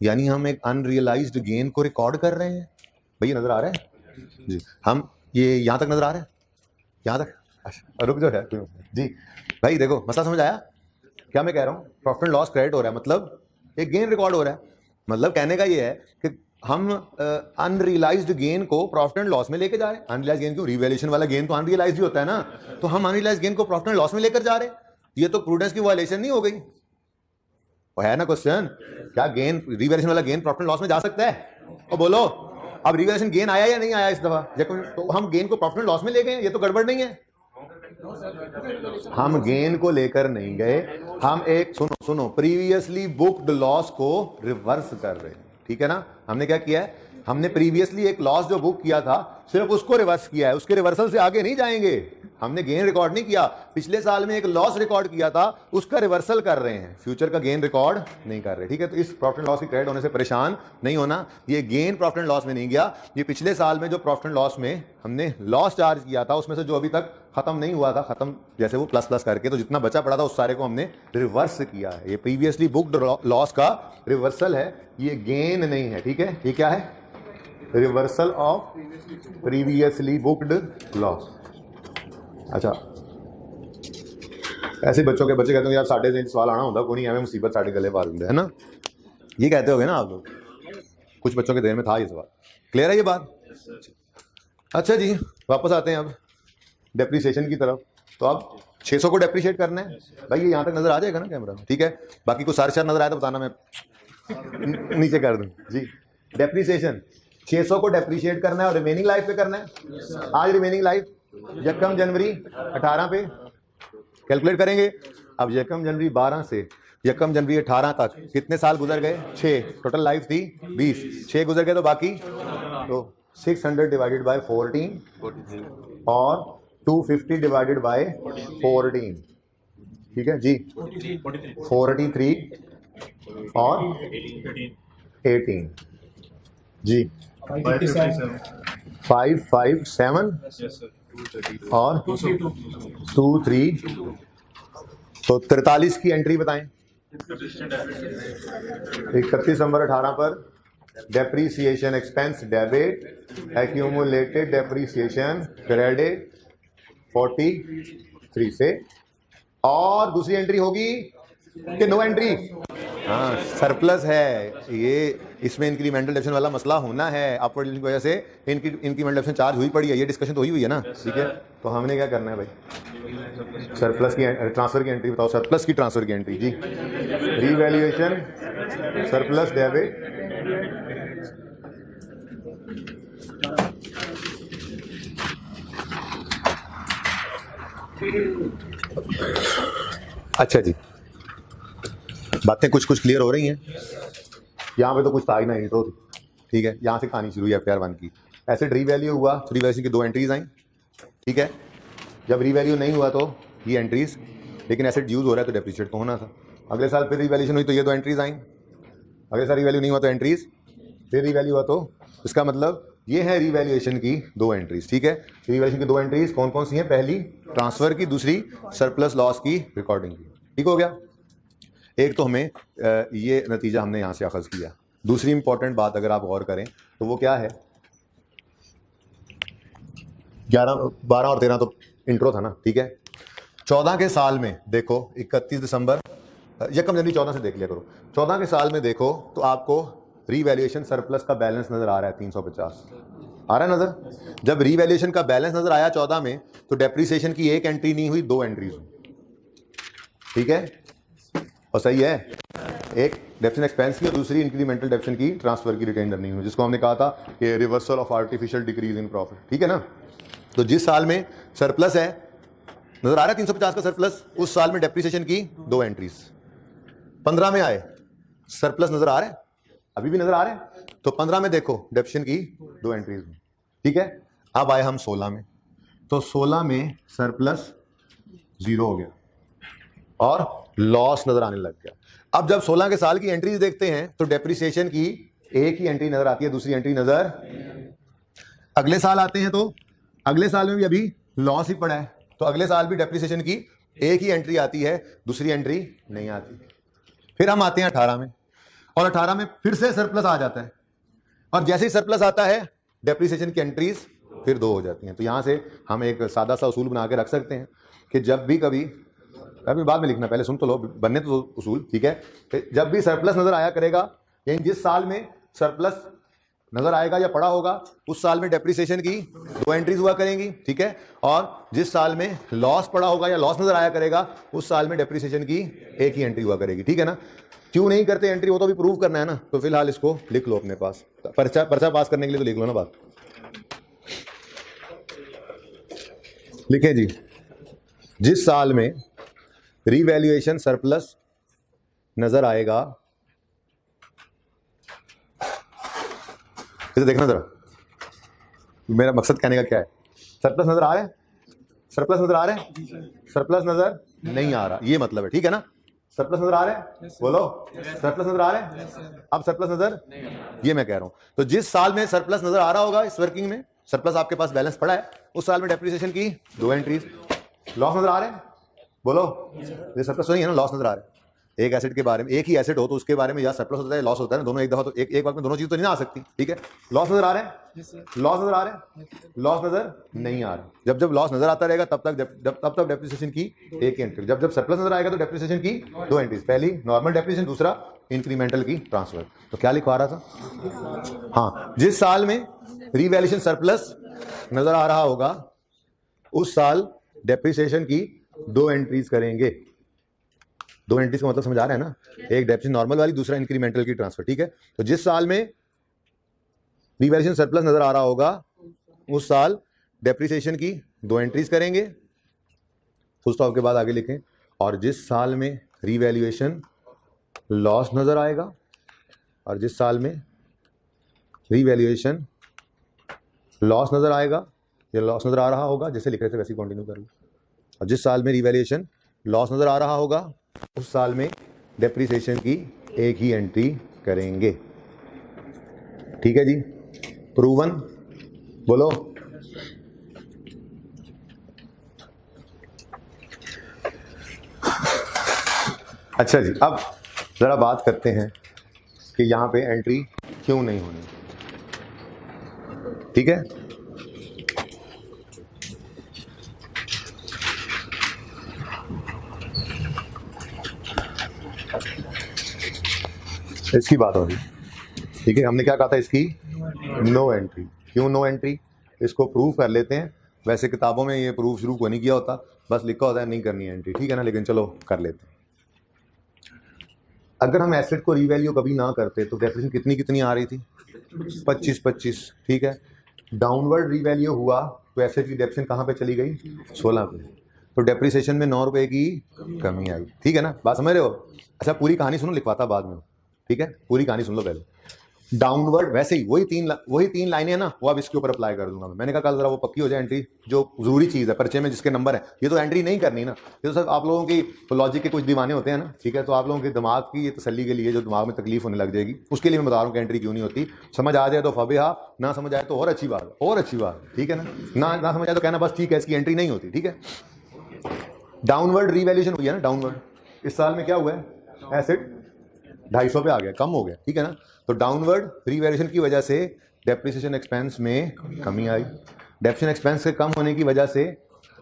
यानी हम एक अनरियलाइज्ड गेन को रिकॉर्ड कर रहे हैं। भैया नजर आ रहा है जी? हम ये यहाँ तक नजर आ रहा है, यहाँ तक अच्छा रुक जाओ यार जी। भाई देखो मसला समझ आया क्या मैं कह रहा हूँ? प्रॉफिट एंड लॉस क्रेडिट हो रहा है मतलब एक गेन रिकॉर्ड हो रहा है। मतलब कहने का ये है कि हम अनरियलाइज्ड गेन को प्रॉफिट एंड लॉस में लेके जा रहे हैं। अनरियलाइज्ड गेन क्यों? रिवैल्यूएशन वाला गेन तो अनरियलाइज्ड ही होता है ना, तो हम अनरियलाइज्ड गेन को प्रॉफिट एंड लॉस में लेकर जा रहे हैं। ये तो प्रूडेंस की वायलेशन नहीं हो गई? और है ना क्वेश्चन, क्या गेन रिवैल्यूएशन वाला गेन प्रॉफिट एंड लॉस में जा सकता है? और बोलो अब रिवैल्यूएशन गेन आया या नहीं आया इस दफा? तो हम गेन को प्रॉफिट एंड लॉस में ले गए, ये तो गड़बड़ नहीं है। हम गेन को लेकर नहीं गए, हम एक सुनो प्रीवियसली बुक्ड लॉस को रिवर्स कर रहे हैं, ठीक है ना? हमने क्या किया है? हमने प्रीवियसली एक लॉस जो बुक किया था सिर्फ उसको रिवर्स किया है, उसके रिवर्सल से आगे नहीं जाएंगे। हमने गेन रिकॉर्ड नहीं किया। पिछले साल में एक लॉस रिकॉर्ड किया था, उसका रिवर्सल कर रहे हैं, फ्यूचर का गेन रिकॉर्ड नहीं कर रहे, ठीक है? तो इस प्रॉफिट एंड लॉस की क्रेडिट होने से परेशान नहीं होना। ये गेन प्रॉफिट एंड लॉस में नहीं गया, ये पिछले साल में जो प्रॉफिट एंड लॉस में हमने लॉस चार्ज किया था उसमें से जो अभी तक खत्म नहीं हुआ था, खत्म जैसे वो प्लस प्लस करके, तो जितना बचा पड़ा था उस सारे को हमने रिवर्स किया है। ये प्रीवियसली बुक्ड लॉस का रिवर्सल है, ये गेन नहीं है, ठीक है? ये क्या है? Reversal of previously booked loss. अच्छा ऐसे बच्चों के बच्चे कहते हैं यार साढ़े से सवाल आना होता कोई नहीं, हमें मुसीबत साढ़े गले पा देंगे, है ना? ये कहते होगे ना आप लोग, कुछ बच्चों के देर में था ये सवाल। क्लियर है ये बात? अच्छा जी वापस आते हैं अब डेप्रिसिएशन की तरफ। तो अब 600 को डेप्रिशिएट करना है भाई, ये यहाँ तक नजर आ जाएगा ना कैमरा में, ठीक है? बाकी कुछ सारे नजर आया तो बताना, मैं नीचे कर दूं जी। डेप्रिसिएशन 600 को डेप्रिशिएट करना है और रिमेनिंग लाइफ पे करना है। आज रिमेनिंग लाइफ यकम जनवरी 18 पे कैलकुलेट करेंगे। अब यकम जनवरी 12 से यकम जनवरी 18 तक कितने साल गुजर गए? 6। टोटल लाइफ थी 20, 6 गुजर गए तो बाकी तो 600 डिवाइडेड बाय 14 और 250 डिवाइडेड बाय 14, ठीक है जी? 43 और 18 जी, 557 और 23, तो 43 की एंट्री बताएं। 31 दिसंबर 18 पर depreciation expense debit, accumulated depreciation credit 43 से, और दूसरी एंट्री होगी कि नो एंट्री? हाँ सरप्लस है ये, इसमें इंक्रीमेंटल डेप्रिसिएशन वाला मसला होना है। अपवर्ड की वजह से इंक्रीमेंटल डेप्रिसिएशन चार्ज हुई पड़ी है, ये डिस्कशन तो हुई है ना, ठीक है? तो हमने क्या करना है भाई? सरप्लस की ट्रांसफर की एंट्री बताओ, सरप्लस की ट्रांसफर की एंट्री जी। रीवैल्यूएशन सरप्लस डेबिट, अच्छा जी बातें कुछ कुछ क्लियर हो रही हैं। यहाँ पे तो कुछ था ही ना, इंट्रो थी, ठीक है? यहाँ से कहानी शुरू हुई FR 1 की। एसेट रीवैल्यू हुआ, रीवैल्यूएशन की 2 एंट्रीज आई, ठीक है? जब रीवैल्यू नहीं हुआ तो ये एंट्रीज, लेकिन एसेट यूज हो रहा है तो डेप्रिशिएट तो होना था। अगले साल फिर रीवैल्यूएशन हुई तो ये 2 एंट्रीज आई, अगले साल रीवैल्यू नहीं हुआ तो एंट्रीज, फिर रीवैल्यू हुआ तो इसका मतलब ये है रीवैल्यूएशन की 2 एंट्रीज, ठीक है? रीवैल्यूएशन की 2 एंट्रीज कौन कौन सी हैं? पहली ट्रांसफर की, दूसरी सरप्लस लॉस की रिकॉर्डिंग की, ठीक हो गया? एक तो हमें ये नतीजा हमने यहाँ से अखज़ किया। दूसरी इंपॉर्टेंट बात अगर आप गौर करें तो वो क्या है? 11, 12 और 13 तो इंट्रो था ना, ठीक है? 14 के साल में देखो 31 दिसंबर यकम जनवरी 14 से देख लिया करो। 14 के साल में देखो तो आपको रीवैल्यूएशन सरप्लस का बैलेंस नजर आ रहा है 350 आ रहा है नजर। जब रीवैल्यूएशन का बैलेंस नजर आया 14 में तो डेप्रिसिएशन की 1 एंट्री नहीं हुई, 2 एंट्रीज हुई, ठीक है? और सही है, एक डेप्रिसिएशन एक्सपेंस की और दूसरी इंक्रीमेंटल डेप्रिसिएशन की ट्रांसफर की रिटेन अर्निंग हुई, जिसको हमने कहा था कि reversal of artificial decrease in profit, ठीक है ना? तो जिस साल में सरप्लस है नजर आ रहा है 350 का सरप्लस, उस साल में डेप्रिसिएशन की 2 एंट्रीज। 15 में आए सरप्लस नजर आ रहा है, अभी भी नजर आ रहा है, तो 15 में देखो डेप्रिसिएशन की 2 एंट्रीज, ठीक है? अब आए हम 16 में, तो 16 में सरप्लस 0 हो गया और लॉस नजर आने लग गया। अब जब 16 के साल की एंट्रीज देखते हैं तो डेप्रिसिएशन की एक ही एंट्री नजर आती है, दूसरी एंट्री नजर। अगले साल आते हैं तो अगले साल में भी अभी लॉस ही पड़ा है, तो अगले साल भी डेप्रिसिएशन की एक ही एंट्री आती है, दूसरी एंट्री नहीं आती। फिर हम आते हैं 18 में, और 18 में फिर से सरप्लस आ जाता है, और जैसे ही सरप्लस आता है डेप्रिसिएशन की एंट्रीज फिर 2 हो जाती हैं। तो यहाँ से हम एक सादा सा उसूल बना के रख सकते हैं कि जब भी कभी, अभी बाद में लिखना, पहले सुन तो लो, बनने तो उसूल, ठीक है। कि जब भी सरप्लस नजर आया करेगा, यानी जिस साल में सरप्लस नजर आएगा या पड़ा होगा उस साल में डेप्रिसिएशन की 2 एंट्रीज हुआ करेंगी, ठीक है। और जिस साल में लॉस पड़ा होगा या लॉस नजर आया करेगा उस साल में डेप्रिसिएशन की 1 ही एंट्री हुआ करेगी, ठीक है ना। क्यों नहीं करते एंट्री, वो तो भी प्रूव करना है ना, तो फिलहाल इसको लिख लो अपने पास, पर्चा पास करने के लिए तो लिख लो ना बात। लिखे जी, जिस साल में रीवैल्यूएशन सरप्लस नजर आएगा, इसे देखना जरा, मेरा मकसद कहने का क्या है। सरप्लस नजर आ रहा है, सरप्लस नजर आ रहा है, सरप्लस नजर नहीं आ रहा, ये मतलब है, ठीक है ना। सरप्लस नजर आ रहा है, बोलो सरप्लस नजर आ रहा है। अब सरप्लस नजर, ये मैं कह रहा हूं, तो जिस साल में सरप्लस नजर आ रहा होगा, इस वर्किंग में सरप्लस आपके पास बैलेंस पड़ा है, उस साल में डेप्रिसिएशन की 2 एंट्रीज। लॉस नजर आ रहे हैं, बोलो ये सरप्लस तो नहीं है ना, लॉस नजर आ रहा है। एक एसेट के बारे में, एक ही एसेट हो तो उसके बारे में या सरप्लस होता है लॉस होता है, दोनों एक दफा, तो एक वक्त में दोनों चीज तो नहीं आ सकती, ठीक है। लॉस नजर आ रहे हैं, लॉस नजर आ रहे हैं, लॉस नजर नहीं आ रहा। जब जब लॉस नजर आता रहेगा तब तक डेप्रिसिएशन की 1 एंट्री, जब जब सरप्लस नजर आएगा तो डेप्रिसिएशन की 2 एंट्रीज, पहली नॉर्मल डेप्रिसिएशन, दूसरा इंक्रीमेंटल की ट्रांसफर। तो क्या लिखवा रहा था, हाँ, जिस साल में रीवैल्यूएशन सरप्लस नजर आ रहा होगा उस साल डेप्रिसिएशन की 2 एंट्रीज करेंगे। 2 एंट्रीज का मतलब समझ आ रहा है ना, एक डेप्रिसिएशन नॉर्मल वाली, दूसरा इंक्रीमेंटल की ट्रांसफर, ठीक है। तो जिस साल में रीवैल्यूएशन सरप्लस नजर आ रहा होगा उस साल डेप्रिसिएशन की 2 एंट्रीज करेंगे, फुल स्टॉप के बाद आगे लिखें। और जिस साल में रीवैल्यूएशन लॉस नजर आएगा, और जिस साल में रीवैल्यूएशन लॉस नजर आएगा या लॉस नजर आ रहा होगा, जैसे लिख रहे थे वैसे कंटिन्यू कर लो। और जिस साल में रीवैल्यूएशन लॉस नजर आ रहा होगा उस साल में डेप्रिसिएशन की 1 ही एंट्री करेंगे, ठीक है जी। प्रूवन, बोलो। अच्छा जी, अब जरा बात करते हैं कि यहां पे एंट्री क्यों नहीं होनी, ठीक है। इसकी बात हो रही, ठीक है। हमने क्या कहा था, इसकी नो एंट्री। क्यों नो एंट्री, इसको प्रूव कर लेते हैं। वैसे किताबों में ये प्रूफ शुरू को नहीं किया होता, बस लिखा होता है नहीं करनी एंट्री, ठीक है ना, लेकिन चलो कर लेते हैं। अगर हम एसेट को रीवैल्यू कभी ना करते तो डेप्रिसिएशन कितनी कितनी आ रही थी, 25, ठीक है। डाउनवर्ड रीवैल्यू हुआ तो एसेट की डेप्रिसिएशन कहाँ पे चली गई, 16 पे, तो डेप्रिसिएशन में 9 रुपए की कमी आई, ठीक है ना, बात समझ रहे हो। अच्छा पूरी कहानी सुनो, लिखवाता बाद में, ठीक है, पूरी कहानी सुन लो पहले। डाउनवर्ड, वैसे ही वही तीन लाइनें हैं ना, वो अब इसके ऊपर अप्लाई कर दूंगा मैंने कहा कल जरा वो पक्की हो जाए एंट्री, जो जरूरी चीज़ है परिचय में जिसके नंबर है, ये तो एंट्री नहीं करनी ना, ये तो सब आप लोगों की लॉजिक के कुछ दीवाने होते हैं ना, ठीक है। तो आप लोगों के दिमाग की ये तसल्ली के लिए, जो दिमाग में तकलीफ होने लग जाएगी उसके लिए मैं बता रहा हूँ कि एंट्री क्यों नहीं होती। समझ आ जाए तो फबिहा, ना समझ आए तो और अच्छी बात, और अच्छी बात, ठीक है ना। ना समझ आए तो कहना बस ठीक है, इसकी एंट्री नहीं होती, ठीक है। डाउनवर्ड रीवैल्यूएशन हुई है ना, डाउनवर्ड इस साल में क्या हुआ है, एसेट 250 पे आ गया, कम हो गया, ठीक है ना। तो डाउनवर्ड रीवैल्यूएशन की वजह से डेप्रिसिएशन एक्सपेंस में कमी आई, डेप्रिसिएशन एक्सपेंस के कम होने की वजह से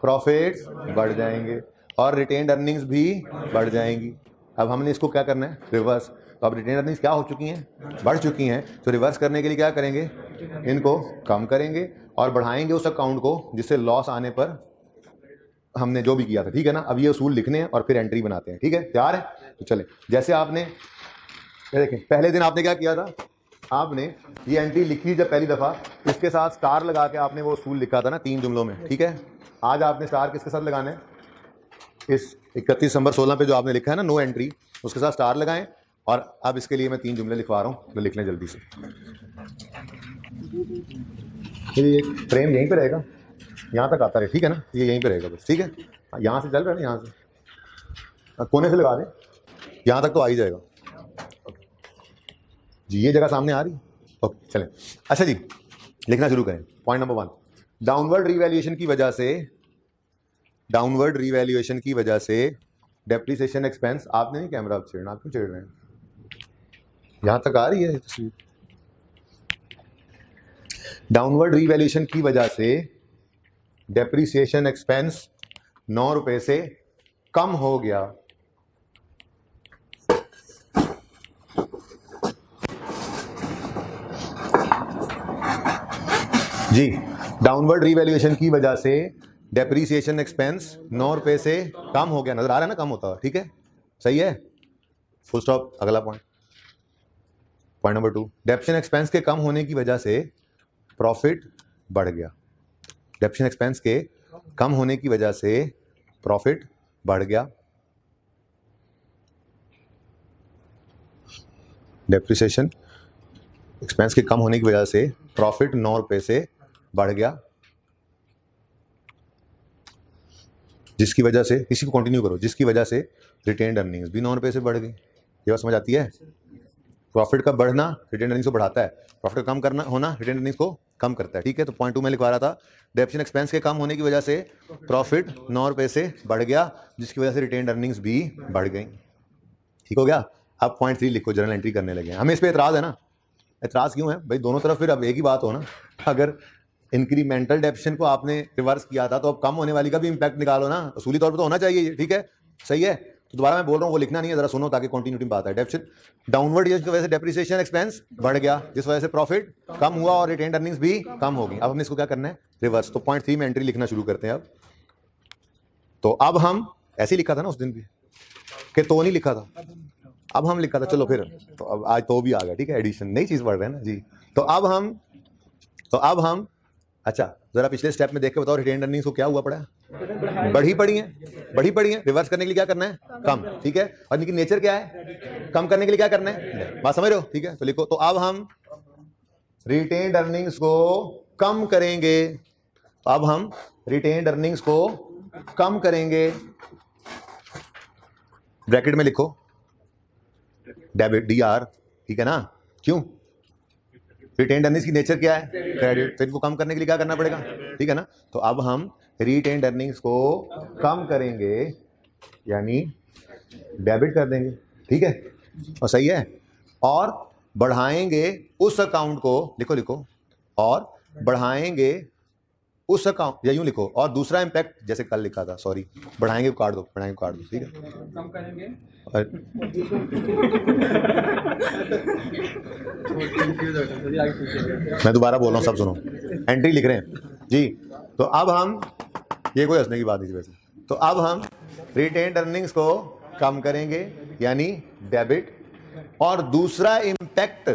प्रॉफिट्स बढ़ जाएंगे और रिटेन्ड अर्निंग्स भी बढ़ जाएंगी। अब हमने इसको क्या करना है, रिवर्स। तो अब रिटेन्ड अर्निंग्स क्या हो चुकी हैं, बढ़ चुकी हैं, तो रिवर्स करने के लिए क्या करेंगे, इनको कम करेंगे और बढ़ाएंगे उस अकाउंट को जिससे लॉस आने पर हमने जो भी किया था, ठीक है ना। अब ये उसूल लिखने हैं और फिर एंट्री बनाते हैं, ठीक है, तैयार है। तो चले, जैसे आपने देखें पहले दिन आपने क्या किया था, आपने ये एंट्री लिखी जब पहली दफ़ा, इसके साथ स्टार लगा के आपने वो उसूल लिखा था ना 3 जुमलों में, ठीक है। आज आपने स्टार किसके साथ लगाना है, इस 31 दिसंबर 16 पे जो आपने लिखा है ना नो एंट्री, उसके साथ स्टार लगाएं। और अब इसके लिए मैं 3 जुमले लिखवा रहा हूँ, तो लिख लें जल्दी से। ये फ्रेम यहीं पे रहेगा, यहाँ तक आता रहे, ठीक है ना, ये यहीं पे रहेगा बस, ठीक है। यहाँ से चल रहा है ना, यहाँ से कोने से लगा दें, यहाँ तक तो आ ही जाएगा जी। ये जगह सामने आ रही, ओके चलें। अच्छा जी, लिखना शुरू करें। पॉइंट नंबर 1, डाउनवर्ड रीवैल्यूएशन की वजह से, डाउनवर्ड रीवैल्यूएशन की वजह से डेप्रिसिएशन एक्सपेंस, आपने नहीं कैमरा अब छेड़ना, आप क्यों छेड़ रहे हैं, यहाँ तक आ रही है तस्वीर। डाउनवर्ड रीवैल्यूएशन की वजह से डेप्रिसिएशन एक्सपेंस 9 रुपए से कम हो गया। जी, डाउनवर्ड रीवैल्यूएशन की वजह से डेप्रिसिएशन एक्सपेंस 9 रुपए से कम हो गया। नजर आ रहा है ना कम होता है, ठीक है, सही है, फुल स्टॉप। अगला पॉइंट नंबर 2, डेप्रिसिएशन एक्सपेंस के कम होने की वजह से प्रॉफिट बढ़ गया। डेप्रिसिएशन एक्सपेंस के कम होने की वजह से प्रॉफिट बढ़ गया। डेप्रिसिएशन एक्सपेंस के कम होने की वजह से प्रॉफिट 9 रुपए से बढ़ गया, जिसकी वजह से, इसी को कंटिन्यू करो, जिसकी वजह से रिटेन्ड अर्निंग्स भी 9 रुपए से बढ़ गई। ये बात समझ आती है? प्रॉफिट का बढ़ना रिटेन्ड अर्निंग्स को बढ़ाता है, प्रॉफिट का कम करना होना रिटेन्ड अर्निंग्स को कम करता है, ठीक है। तो पॉइंट 2 में लिखवा रहा था, डेप्रिसिएशन एक्सपेंस के कम होने की वजह से प्रॉफिट 9 रुपए से बढ़ गया, जिसकी वजह से रिटेन्ड अर्निंग्स भी बढ़ गई। ठीक हो गया। अब पॉइंट 3 लिखो, जर्नल एंट्री करने लगे। हमें इस पर एतराज़ है ना, एतराज़ क्यों है भाई? दोनों तरफ फिर अब एक ही बात हो ना। अगर इंक्रीमेंटल डेप्रिसिएशन को आपने रिवर्स किया था तो अब कम होने वाली का भी इंपैक्ट निकालो ना, असूली तौर पर तो होना चाहिए ये, ठीक है, सही है। तो दोबारा मैं बोल रहा हूँ, वो लिखना नहीं है, जरा सुनो ताकि कंटिन्यूटी में बात है। डेप्रिसिएशन डाउनवर्ड की वजह से डेप्रिसिएशन एक्सपेंस बढ़ गया, जिस वजह से प्रॉफिट कम हुआ और रिटेन्ड अर्निंग्स भी कम हो गई। अब हमने इसको क्या करना है? रिवर्स। तो पॉइंट 3 में एंट्री लिखना शुरू करते हैं अब। तो अब हम ऐसे ही लिखा था ना उस दिन भी, कि तो नहीं लिखा था, अब हम लिखा था, चलो फिर तो अब आज तो भी आ गया, ठीक है, एडिशन, नई चीज पढ़ रहे हैं ना जी। तो अब हम अच्छा जरा पिछले स्टेप में देख के बताओ, रिटेन्ड अर्निंग्स को क्या हुआ पड़ा है? बढ़ी पड़ी है। रिवर्स करने के लिए क्या करना है? कम, ठीक है। और इनकी नेचर क्या है? कम करने के लिए क्या करना है? बात समझ रहे हो? ठीक है, तो लिखो। तो अब हम रिटेन्ड अर्निंग्स को कम करेंगे, अब हम रिटेन्ड अर्निंग्स को कम करेंगे, ब्रैकेट में लिखो डेबिट DR, ठीक है ना। क्यों? रिटेन्ड अर्निंग्स की नेचर क्या है? क्रेडिट। तो इनको कम करने के लिए क्या करना पड़ेगा? ठीक है ना। तो अब हम रिटेन्ड अर्निंग्स को कम करेंगे, यानी डेबिट कर देंगे, ठीक है, और सही है। और बढ़ाएंगे उस अकाउंट को, लिखो, और बढ़ाएंगे उस अकाउंट, या यूं लिखो, और दूसरा इंपैक्ट जैसे कल लिखा था, सॉरी, बढ़ाएंगे काट दो, ठीक है, कम करेंगे। मैं दोबारा बोल रहा हूँ, सब सुनो, एंट्री लिख रहे हैं जी। तो अब हम, ये कोई हंसने की बात नहीं वैसे, तो अब हम रिटेन्ड अर्निंग्स को कम करेंगे, यानी डेबिट, और दूसरा इंपैक्ट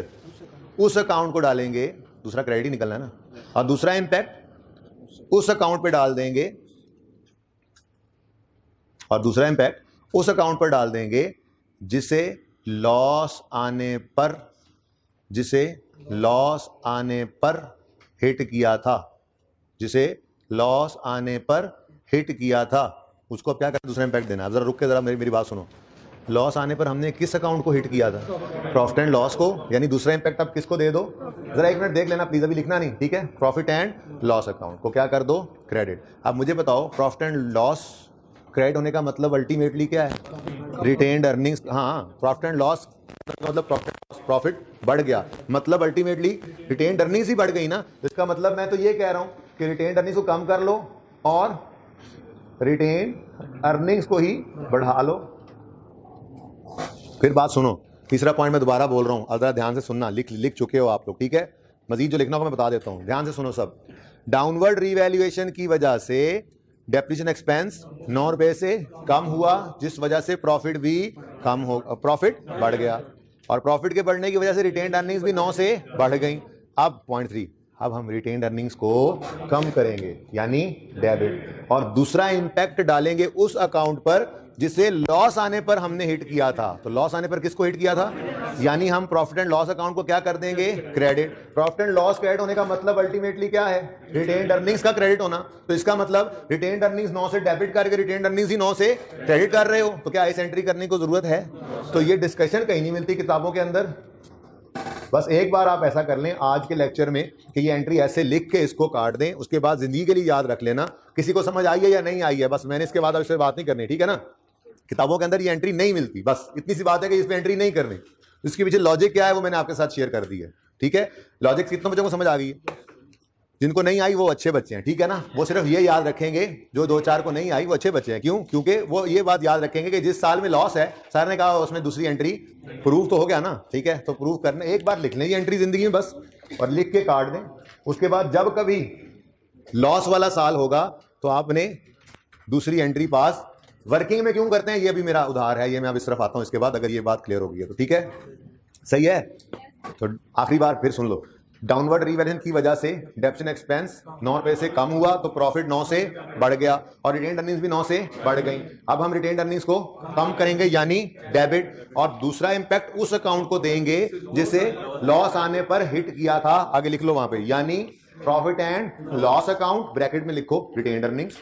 उस अकाउंट को डालेंगे, दूसरा क्रेडिट निकलना है ना, और दूसरा इंपैक्ट उस अकाउंट पे डाल देंगे, और दूसरा इंपैक्ट उस अकाउंट पर डाल देंगे जिसे लॉस आने पर हिट किया था, उसको अब क्या करना? दूसरा इंपैक्ट देना। जरा रुक के जरा मेरी बात सुनो। लॉस आने पर हमने किस अकाउंट को हिट किया था? प्रॉफिट एंड लॉस को, यानी दूसरा इंपैक्ट अब किसको दे दो? जरा एक मिनट देख लेना प्लीज, अभी लिखना नहीं, ठीक है। प्रॉफिट एंड लॉस अकाउंट को क्या कर दो? क्रेडिट। अब मुझे बताओ, प्रॉफिट एंड लॉस क्रेडिट होने का मतलब अल्टीमेटली क्या है? Retained earnings. हाँ, प्रॉफिट एंड लॉस मतलब प्रॉफिट बढ़ गया, मतलब अल्टीमेटली रिटेन्ड अर्निंग्स ही बढ़ गई ना। इसका मतलब मैं तो ये कह रहा हूं कि रिटेन्ड अर्निंग्स को कम कर लो और रिटेन्ड अर्निंग्स को ही बढ़ा लो। फिर बात सुनो, तीसरा पॉइंट मैं दोबारा बोल रहा हूं, अगर ध्यान से सुनना, लिख चुके हो आप लोग, ठीक है। मजीद जो लिखना होगा मैं बता देता हूं, ध्यान से सुनो सब। डाउनवर्ड रीवैल्यूएशन की वजह से डेप्रिसिएशन एक्सपेंस 9 रुपए से कम हुआ, जिस वजह से प्रॉफिट भी कम हो, प्रॉफिट बढ़ गया, और प्रॉफिट के बढ़ने की वजह से रिटेन्ड अर्निंग्स भी 9 से बढ़ गई। अब पॉइंट 3, अब हम रिटेन्ड अर्निंग्स को कम करेंगे, यानी डेबिट, और दूसरा इंपैक्ट डालेंगे उस अकाउंट पर जिसे लॉस आने पर हमने हिट किया था। तो लॉस आने पर किसको हिट किया था? यानी हम प्रॉफिट एंड लॉस अकाउंट को क्या कर देंगे? Credit. Profit and loss credit होने का मतलब अल्टीमेटली क्या है? रिटेन्ड अर्निंग्स का क्रेडिट होना। तो इसका मतलब रिटेन्ड अर्निंग्स 9 से डेबिट करके रिटेन्ड अर्निंग्स ही 9 से क्रेडिट कर रहे हो, तो क्या इस एंट्री करने की जरूरत है? तो ये डिस्कशन कहीं नहीं मिलती किताबों के अंदर। बस एक बार आप ऐसा कर लें आज के लेक्चर में कि ये एंट्री ऐसे लिख के इसको काट दें, उसके बाद जिंदगी के लिए याद रख लेना। किसी को समझ आई है या नहीं आई है, बस मैंने इसके बाद अब इससे बात नहीं करनी, ठीक है ना। किताबों के अंदर ये एंट्री नहीं मिलती, बस इतनी सी बात है कि इस पे एंट्री नहीं करनी। इसके पीछे लॉजिक क्या है वो मैंने आपके साथ शेयर कर दी है, ठीक है। लॉजिक कितने बच्चों को समझ आ गई है? जिनको नहीं आई वो अच्छे बच्चे हैं, ठीक है ना। वो सिर्फ ये याद रखेंगे, जो 2-4 को नहीं आई वो अच्छे बच्चे हैं। क्यों? क्योंकि वो ये बात याद रखेंगे कि जिस साल में लॉस है, सर ने कहा उसमें दूसरी एंट्री प्रूव तो हो गया ना, ठीक है। तो प्रूव करने एक बार लिख लें ये एंट्री जिंदगी में बस, और लिख के काट दें। उसके बाद जब कभी लॉस वाला साल होगा तो आपने दूसरी एंट्री पास। वर्किंग में क्यों करते हैं ये भी मेरा उधार है, ये मैं अब इस तरफ आता हूं इसके बाद, अगर ये बात क्लियर हो गई है तो ठीक है, सही है। तो आखिरी बार फिर सुन लो, डाउनवर्ड रिवैल्यूएशन की वजह से डेप्ट एक्सपेंस 9 रुपए से कम हुआ तो प्रॉफिट 9 से बढ़ गया, और रिटेन्ड अर्निंग्स भी 9 से बढ़ गई। अब हम रिटेन्ड अर्निंग्स को कम करेंगे यानी डेबिट, और दूसरा इंपैक्ट उस अकाउंट को देंगे जिसे लॉस आने पर हिट किया था, आगे लिख लो वहां पे, यानी profit and loss account, bracket में लिखो रिटेन्ड अर्निंग्स,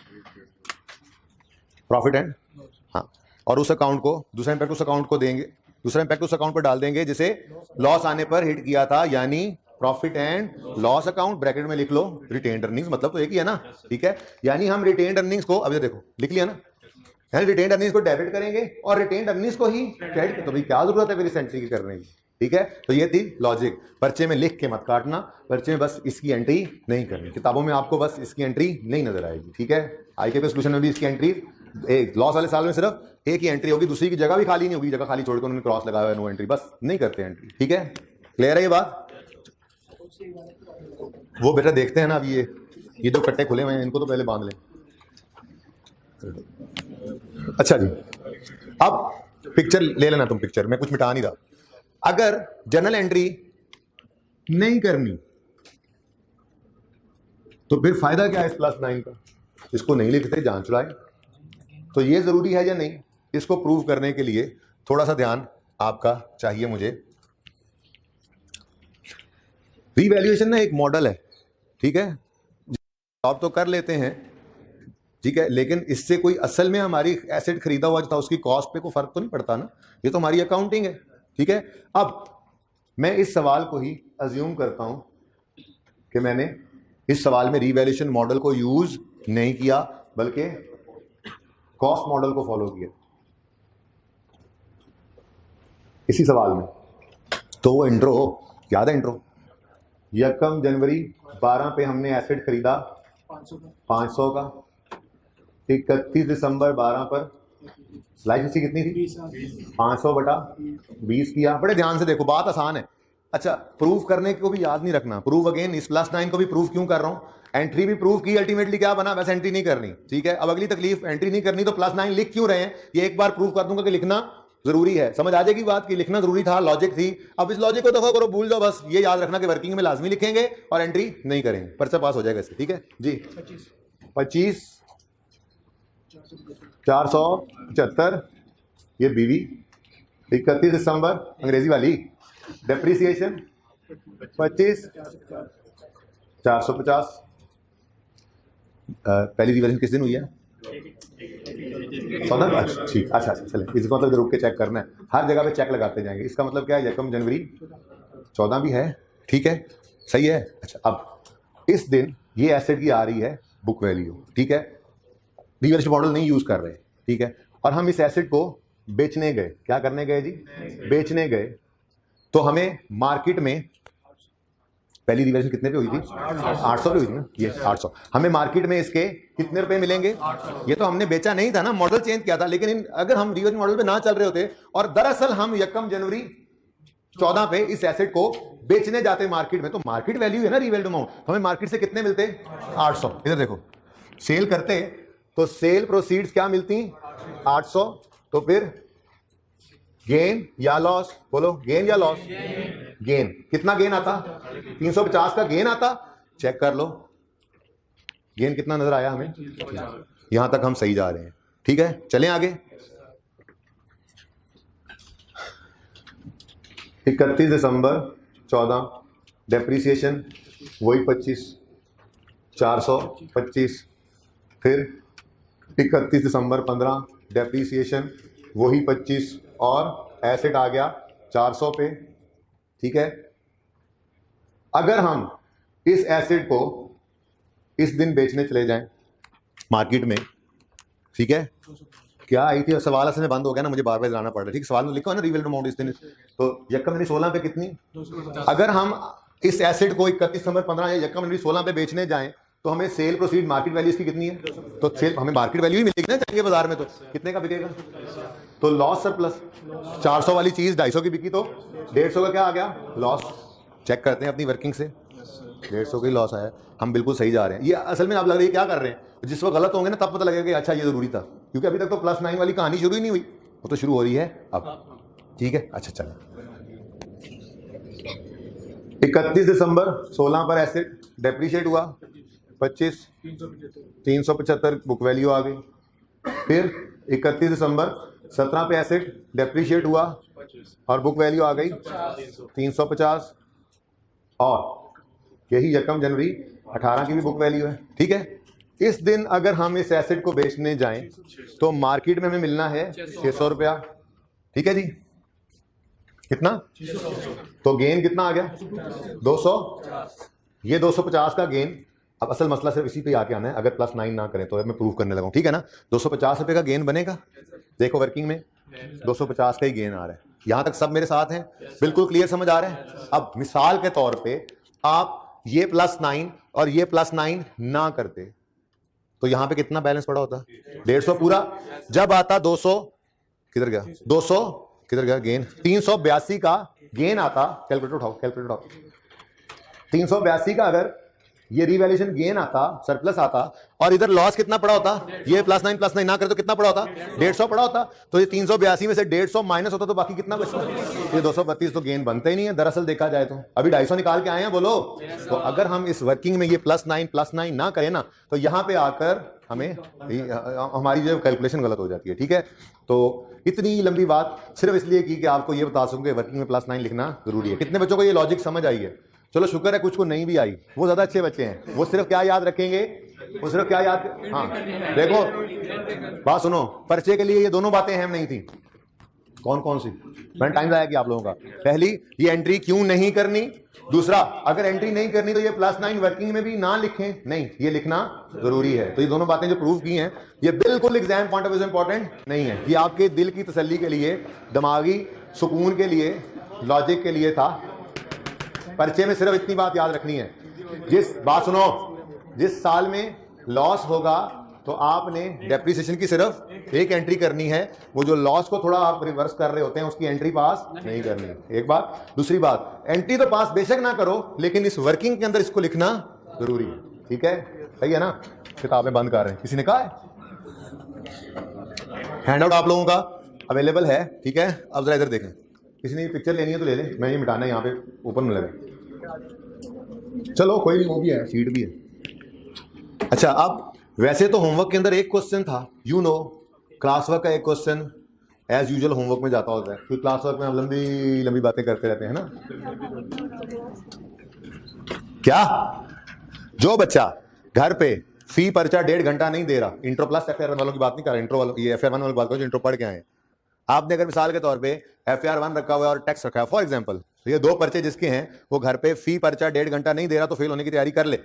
प्रॉफिट एंड, हाँ, और उस अकाउंट को दूसरा इंपैक्ट उस अकाउंट को देंगे, दूसरा इंपैक्ट उस अकाउंट पर डाल देंगे जिसे लॉस आने पर हिट किया था, यानी profit and loss account, bracket में लिख लो रिटेन्ड अर्निंग्स, मतलब तो एक ही है ना, ठीक है। यानी हम रिटेन्ड अर्निंग्स को, अभी देखो लिख लिया ना, यानी रिटेन्ड अर्निंग्स को डेबिट करेंगे और रिटेन्ड अर्निंग्स को ही क्रेडिट, तो भाई क्या जरूरत है फिर इस एंट्री की करने की, ठीक है। तो ये थी लॉजिक, पर्चे में लिख के मत काटना, पर्चे में बस इसकी एंट्री नहीं करनी, किताबों में आपको बस इसकी एंट्री नहीं नजर आएगी, ठीक है। आईके सोल्यूशन में भी इसकी एंट्री, एक लॉस वाले साल में सिर्फ एक ही एंट्री होगी, दूसरी की जगह भी खाली नहीं होगी, जगह खाली छोड़कर उन्होंने क्रॉस लगाया है, नो एंट्री, बस नहीं करते एंट्री, ठीक है। क्लियर है ये बात? वो बेटा देखते हैं ना, अब ये जो कट्टे खुले हुए हैं इनको तो पहले बांध लें। अच्छा जी, अब पिक्चर ले लेना तुम, पिक्चर में कुछ मिटा नहीं रहा। अगर जर्नल एंट्री नहीं करनी तो फिर फायदा क्या है इस +9 का? इसको नहीं लिखते, जान चुराए। तो ये जरूरी है या नहीं, इसको प्रूव करने के लिए थोड़ा सा ध्यान आपका चाहिए मुझे। रीवैल्यूएशन ना एक मॉडल है, ठीक है, आप तो कर लेते हैं, ठीक है, लेकिन इससे कोई असल में हमारी एसेट खरीदा हुआ था उसकी कॉस्ट पे कोई फर्क तो नहीं पड़ता ना, ये तो हमारी अकाउंटिंग है, ठीक है। अब मैं इस सवाल को ही अज्यूम करता हूं कि मैंने इस सवाल में रीवैल्यूएशन मॉडल को यूज नहीं किया बल्कि कॉस्ट मॉडल को फॉलो किया इसी सवाल में। तो वो इंट्रो याद है, इंट्रो 1 जनवरी 12 पे हमने एसेट खरीदा 500 का, 31 दिसंबर 12 पर स्लाइस कितनी थी 500 बटा 20 किया। बड़े ध्यान से देखो, बात आसान है। अच्छा, प्रूफ करने को भी याद नहीं रखना, प्रूव अगेन, इस +9 को भी प्रूफ क्यों कर रहा हूं, एंट्री भी प्रूफ की, अल्टीमेटली क्या बना, बस एंट्री नहीं करनी, ठीक है। अब अगली तकलीफ, एंट्री नहीं करनी तो +9 लिख क्यों रहे हैं, ये एक बार प्रूफ कर दूंगा कि लिखना जरूरी है, समझ आ जाएगी बात की लिखना जरूरी था, लॉजिक थी। अब इस लॉजिक को दफा करो, भूल जाओ, बस ये याद रखना कि वर्किंग में लाजमी लिखेंगे और एंट्री नहीं करेंगे, पर्चा पास हो जाएगा इससे, ठीक है जी। 25 475 ये बीवी, 31 दिसंबर अंग्रेजी वाली, डेप्रीसिएशन 25 450। पहली रिवैल्यूएशन किस दिन हुई है? 14, ठीक, अच्छा चले, इसको मतलब रुक के चेक करना है, हर जगह पे चेक लगाते जाएंगे। इसका मतलब क्या है, 1 जनवरी 14 भी है, ठीक है, सही है। अच्छा, अब इस दिन ये एसेट की आ रही है बुक वैल्यू, ठीक है, रीवैल्यूएशन मॉडल नहीं यूज कर रहे, ठीक है, और हम इस एसेट को बेचने गए, क्या करने गए जी, बेचने गए। तो हमें मार्केट में पहली रिवैल्यूएशन कितने पे हुई थी, 800 पे हुई थी ना, ये 800, हमें मार्केट में इसके कितने रुपए मिलेंगे, ये तो हमने बेचा नहीं था ना, मॉडल चेंज किया था। लेकिन अगर हम रिवैल्यूएशन मॉडल पे ना चल रहे होते और दरअसल हम 1 जनवरी 14 पे इस एसेट को बेचने जाते मार्केट में, तो मार्केट वैल्यू है ना रिवैल्यूड अमाउंट, हमें मार्केट से कितने मिलते, 800। इधर देखो, सेल करते तो सेल प्रोसीड्स क्या मिलती, 800, तो फिर गेन या लॉस, बोलो गेन या लॉस, गेन, कितना गेन आता, 350 का गेन आता, चेक कर लो गेन कितना नजर आया हमें, यहां तक हम सही जा रहे हैं, ठीक है। चलें आगे, 31 दिसंबर 14 डेप्रीसिएशन वही 25 425, फिर 31 दिसंबर 15 डेप्रीसिएशन वही 25 और एसेट आ गया 400 पे, ठीक है। अगर हम इस एसेट को इस दिन बेचने चले जाएं मार्केट में, ठीक है, क्या आई थी सवाल असल में बंद हो गया ना, मुझे बार बार लाना पड़ रहा है, ठीक, सवाल में लिखो ना रिवैल्यूएशन अमाउंट इस दिन, तो 1 जनवरी 16 पे कितनी, अगर हम इस एसेट को 31 दिसंबर 15 या यकम जनवरी 16 पे बेचने जाएं तो हमें सेल प्रोसीड मार्केट वैल्यू इसकी कितनी है? तो सेल हमें मार्केट वैल्यू ही मिलेगी ना, जाएंगे बाजार में तो कितने का बिकेगा? तो लॉस सरप्लस 400 वाली चीज 250 की बिकी तो 150 का क्या आ गया? लॉस। चेक करते हैं अपनी वर्किंग से, 150 का ही लॉस आया। हम बिल्कुल सही जा रहे हैं। ये असल में आप लग रही है क्या कर रहे हैं, जिस वक्त गलत होंगे ना तब पता लगेगा कि अच्छा ये जरूरी था, क्योंकि अभी तक तो +9 वाली कहानी शुरू ही नहीं हुई, वो तो शुरू हो रही है अब। ठीक है, अच्छा चलो 31 दिसंबर 16 पर एसेट डेप्रीशिएट हुआ 25 375 बुक वैल्यू आ गई। फिर 31 दिसंबर 17 पे एसेट डेप्रीशिएट हुआ और बुक वैल्यू आ गई 350 और यही यकम जनवरी 18 की भी बुक वैल्यू है। ठीक है, इस दिन अगर हम इस एसेट को बेचने जाएं तो मार्केट में हमें मिलना है 600 रुपया। ठीक है जी, कितना? तो गेन कितना आ गया? 200। ये 250 का गेन। अब असल मसला सिर्फ इसी पे आके आना है, अगर +9 ना करें तो मैं प्रूव करने लगा हूं। ठीक है ना, 250 रुपए का गेन बनेगा। देखो वर्किंग में 250 का ही गेन आ रहा है। यहां तक सब मेरे साथ हैं, बिल्कुल क्लियर समझ आ रहा है? अब मिसाल के तौर पे आप ये +9 और ये +9 ना करते तो यहां पे कितना बैलेंस पड़ा होता? 150 पूरा। जब आता 200 किधर गया? 200 किधर गया? गेन 382 का गेन आता। कैलकुलेटर उठाओ, कैलकुलेटर उठाओ। 382 का अगर ये रिवैल्यूएशन गेन आता, सरप्लस आता, और इधर लॉस कितना पड़ा होता? ये +9 ना करे तो कितना पड़ा होता? 150 पड़ा होता। तो ये 382 में से 150 माइनस होता तो बाकी कितना बचता? ये 232 तो गेन बनता ही नहीं है दरअसल देखा जाए तो। अभी 250 निकाल के आए हैं, बोलो। तो अगर हम इस वर्किंग में ये +9 ना करें ना तो यहां पे आकर हमें हमारी जो कैलकुलेशन गलत हो जाती है। ठीक है, तो इतनी लंबी बात सिर्फ इसलिए की कि आपको ये बता सकूं कि वर्किंग में +9 लिखना जरूरी है। कितने बच्चों को ये लॉजिक समझ आई है? चलो शुक्र है, कुछ को नहीं भी आई, वो ज्यादा अच्छे बच्चे हैं। वो सिर्फ क्या याद रखेंगे? वो सिर्फ क्या याद? हाँ देखो बात सुनो, पर्चे के लिए ये दोनों बातें अहम नहीं थी। कौन कौन सी? मैंने टाइम लाया कि आप लोगों का। पहली, ये एंट्री क्यों नहीं करनी। दूसरा, अगर एंट्री नहीं करनी तो ये +9 वर्किंग में भी ना लिखें, नहीं ये लिखना जरूरी है। तो ये दोनों बातें जो प्रूव की हैं ये बिल्कुल एग्जाम पॉइंट ऑफ व्यू से इंपॉर्टेंट नहीं है, ये आपके दिल की तसल्ली के लिए, दिमागी सुकून के लिए, लॉजिक के लिए था। पर्चे में सिर्फ इतनी बात याद रखनी है, जिस बात सुनो, जिस साल में लॉस होगा तो आपने डेप्रिसिएशन की सिर्फ एक एंट्री करनी है। वो जो लॉस को थोड़ा आप रिवर्स कर रहे होते हैं उसकी एंट्री पास नहीं करनी। एक बात। दूसरी बात, एंट्री तो पास बेशक ना करो लेकिन इस वर्किंग के अंदर इसको लिखना जरूरी है। ठीक है, सही है ना? किताबें बंद कर रहे हैं, किसी ने कहा है? हैंडआउट आप लोगों का अवेलेबल है। ठीक है, अब जरा इधर देखें, किसी ने पिक्चर लेनी है तो ले लें, मैं ये मिटाना है यहाँ पे ऊपर में लगे। चलो कोई नहीं, वो भी है, शीट भी है। अच्छा, अब वैसे तो होमवर्क के अंदर एक क्वेश्चन था, यू नो, क्लास वर्क का एक क्वेश्चन एज यूजुअल होमवर्क में जाता होता है, क्योंकि क्लास वर्क में हम लंबी लंबी बातें करते रहते हैं ना। क्या जो बच्चा घर पे फी पर्चा 1.5 घंटा नहीं दे रहा, इंट्रो प्लस FR1 वालों की बात नहीं कर रहा, इंट्रो वालों, ये FR1 वालों की बात करो जो इंट्रो पढ़ के आए, आपने अगर मिसाल के तौर पे FR1 रखा हुआ है और टैक्स रखा है फॉर एग्जांपल, तो ये दो पर्चे जिसके हैं वो घर पे फी पर्चा 1.5 घंटा नहीं दे रहा तो फेल होने की तैयारी कर ले।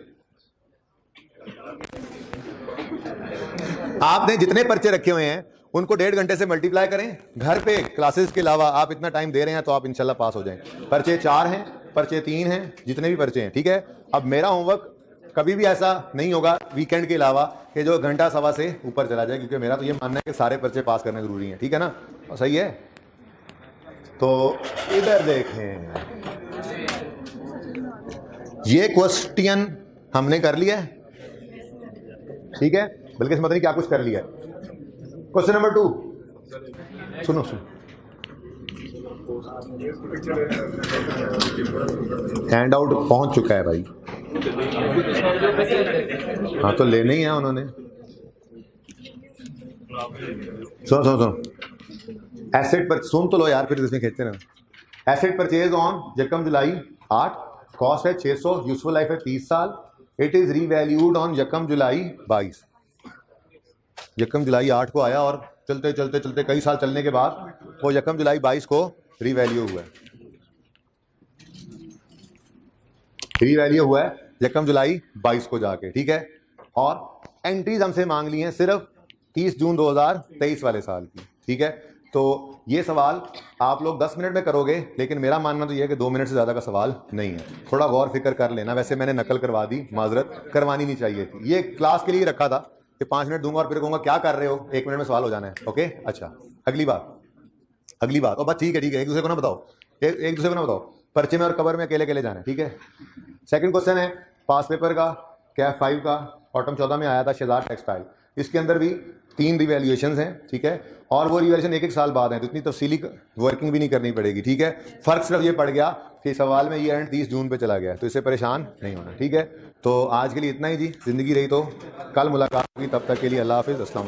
आपने जितने पर्चे रखे हुए हैं उनको 1.5 घंटे से मल्टीप्लाई करें, घर पे क्लासेस के अलावा आप इतना टाइम दे रहे हैं तो आप इंशाल्लाह पास हो जाएंगे। पर्चे 4 हैं, पर्चे 3 हैं, जितने भी पर्चे हैं। ठीक है, अब मेरा होमवर्क कभी भी ऐसा नहीं होगा वीकेंड के अलावा कि जो घंटा सवा से ऊपर चला जाए, क्योंकि मेरा तो ये मानना है कि सारे पर्चे पास करने जरूरी हैं। ठीक है ना, और सही है। तो इधर देखें, ये क्वेश्चन हमने कर लिया है। ठीक है, बल्कि इसमें नहीं क्या कुछ कर लिया है। क्वेश्चन नंबर 2 सुनो हैंड आउट पहुंच चुका है भाई। हाँ तो लेने ही है उन्होंने। सुनो एसेट पर सुन तो लो यार, फिर इसमें खींचते ना। एसेट परचेज ऑन यकम जुलाई 8, कॉस्ट है 600, यूजफुल लाइफ है 30 साल। इट इज रीवैल्यूड ऑन यकम जुलाई 22। यकम जुलाई 8 को आया और चलते चलते चलते कई साल चलने के बाद वो यकम जुलाई 22 को रीवैल्यू हुआ है। रीवैल्यू हुआ है यकम जुलाई 22 को जाके। ठीक है, और एंट्रीज हमसे मांग ली हैं सिर्फ 30 जून 2023 वाले साल की। ठीक है, तो ये सवाल आप लोग 10 मिनट में करोगे, लेकिन मेरा मानना तो ये है कि 2 मिनट से ज़्यादा का सवाल नहीं है। थोड़ा गौर फिक्र कर लेना। वैसे मैंने नकल करवा दी, माजरत करवानी नहीं चाहिए थी। ये क्लास के लिए रखा था कि 5 मिनट दूंगा और फिर कहूँगा क्या कर रहे हो, 1 मिनट में सवाल हो जाना है। ओके, अच्छा अगली बात। और बस ठीक है, एक दूसरे को ना बताओ, एक दूसरे को ना बताओ, पर्चे में और कवर में अकेले अकेले जाना है, ठीक है। सेकंड क्वेश्चन है पास पेपर का, कैफ 5 का, ऑटम 14 में आया था, शेजार टेक्सटाइल। इसके अंदर भी 3 रिवैल्यूएशंस हैं, ठीक है, और वो रिवैल्यूएशन एक साल बाद है, तो इतनी तफसीली वर्किंग भी नहीं करनी पड़ेगी, ठीक है। फर्क सिर्फ ये पड़ गया कि सवाल में ये एंड 30 जून पे चला गया, तो इससे परेशान नहीं होना, ठीक है। तो आज के लिए इतना ही जी, जिंदगी रही तो कल मुलाकात होगी, तब तक के लिए अल्लाह हाफिज़, अस्सलाम।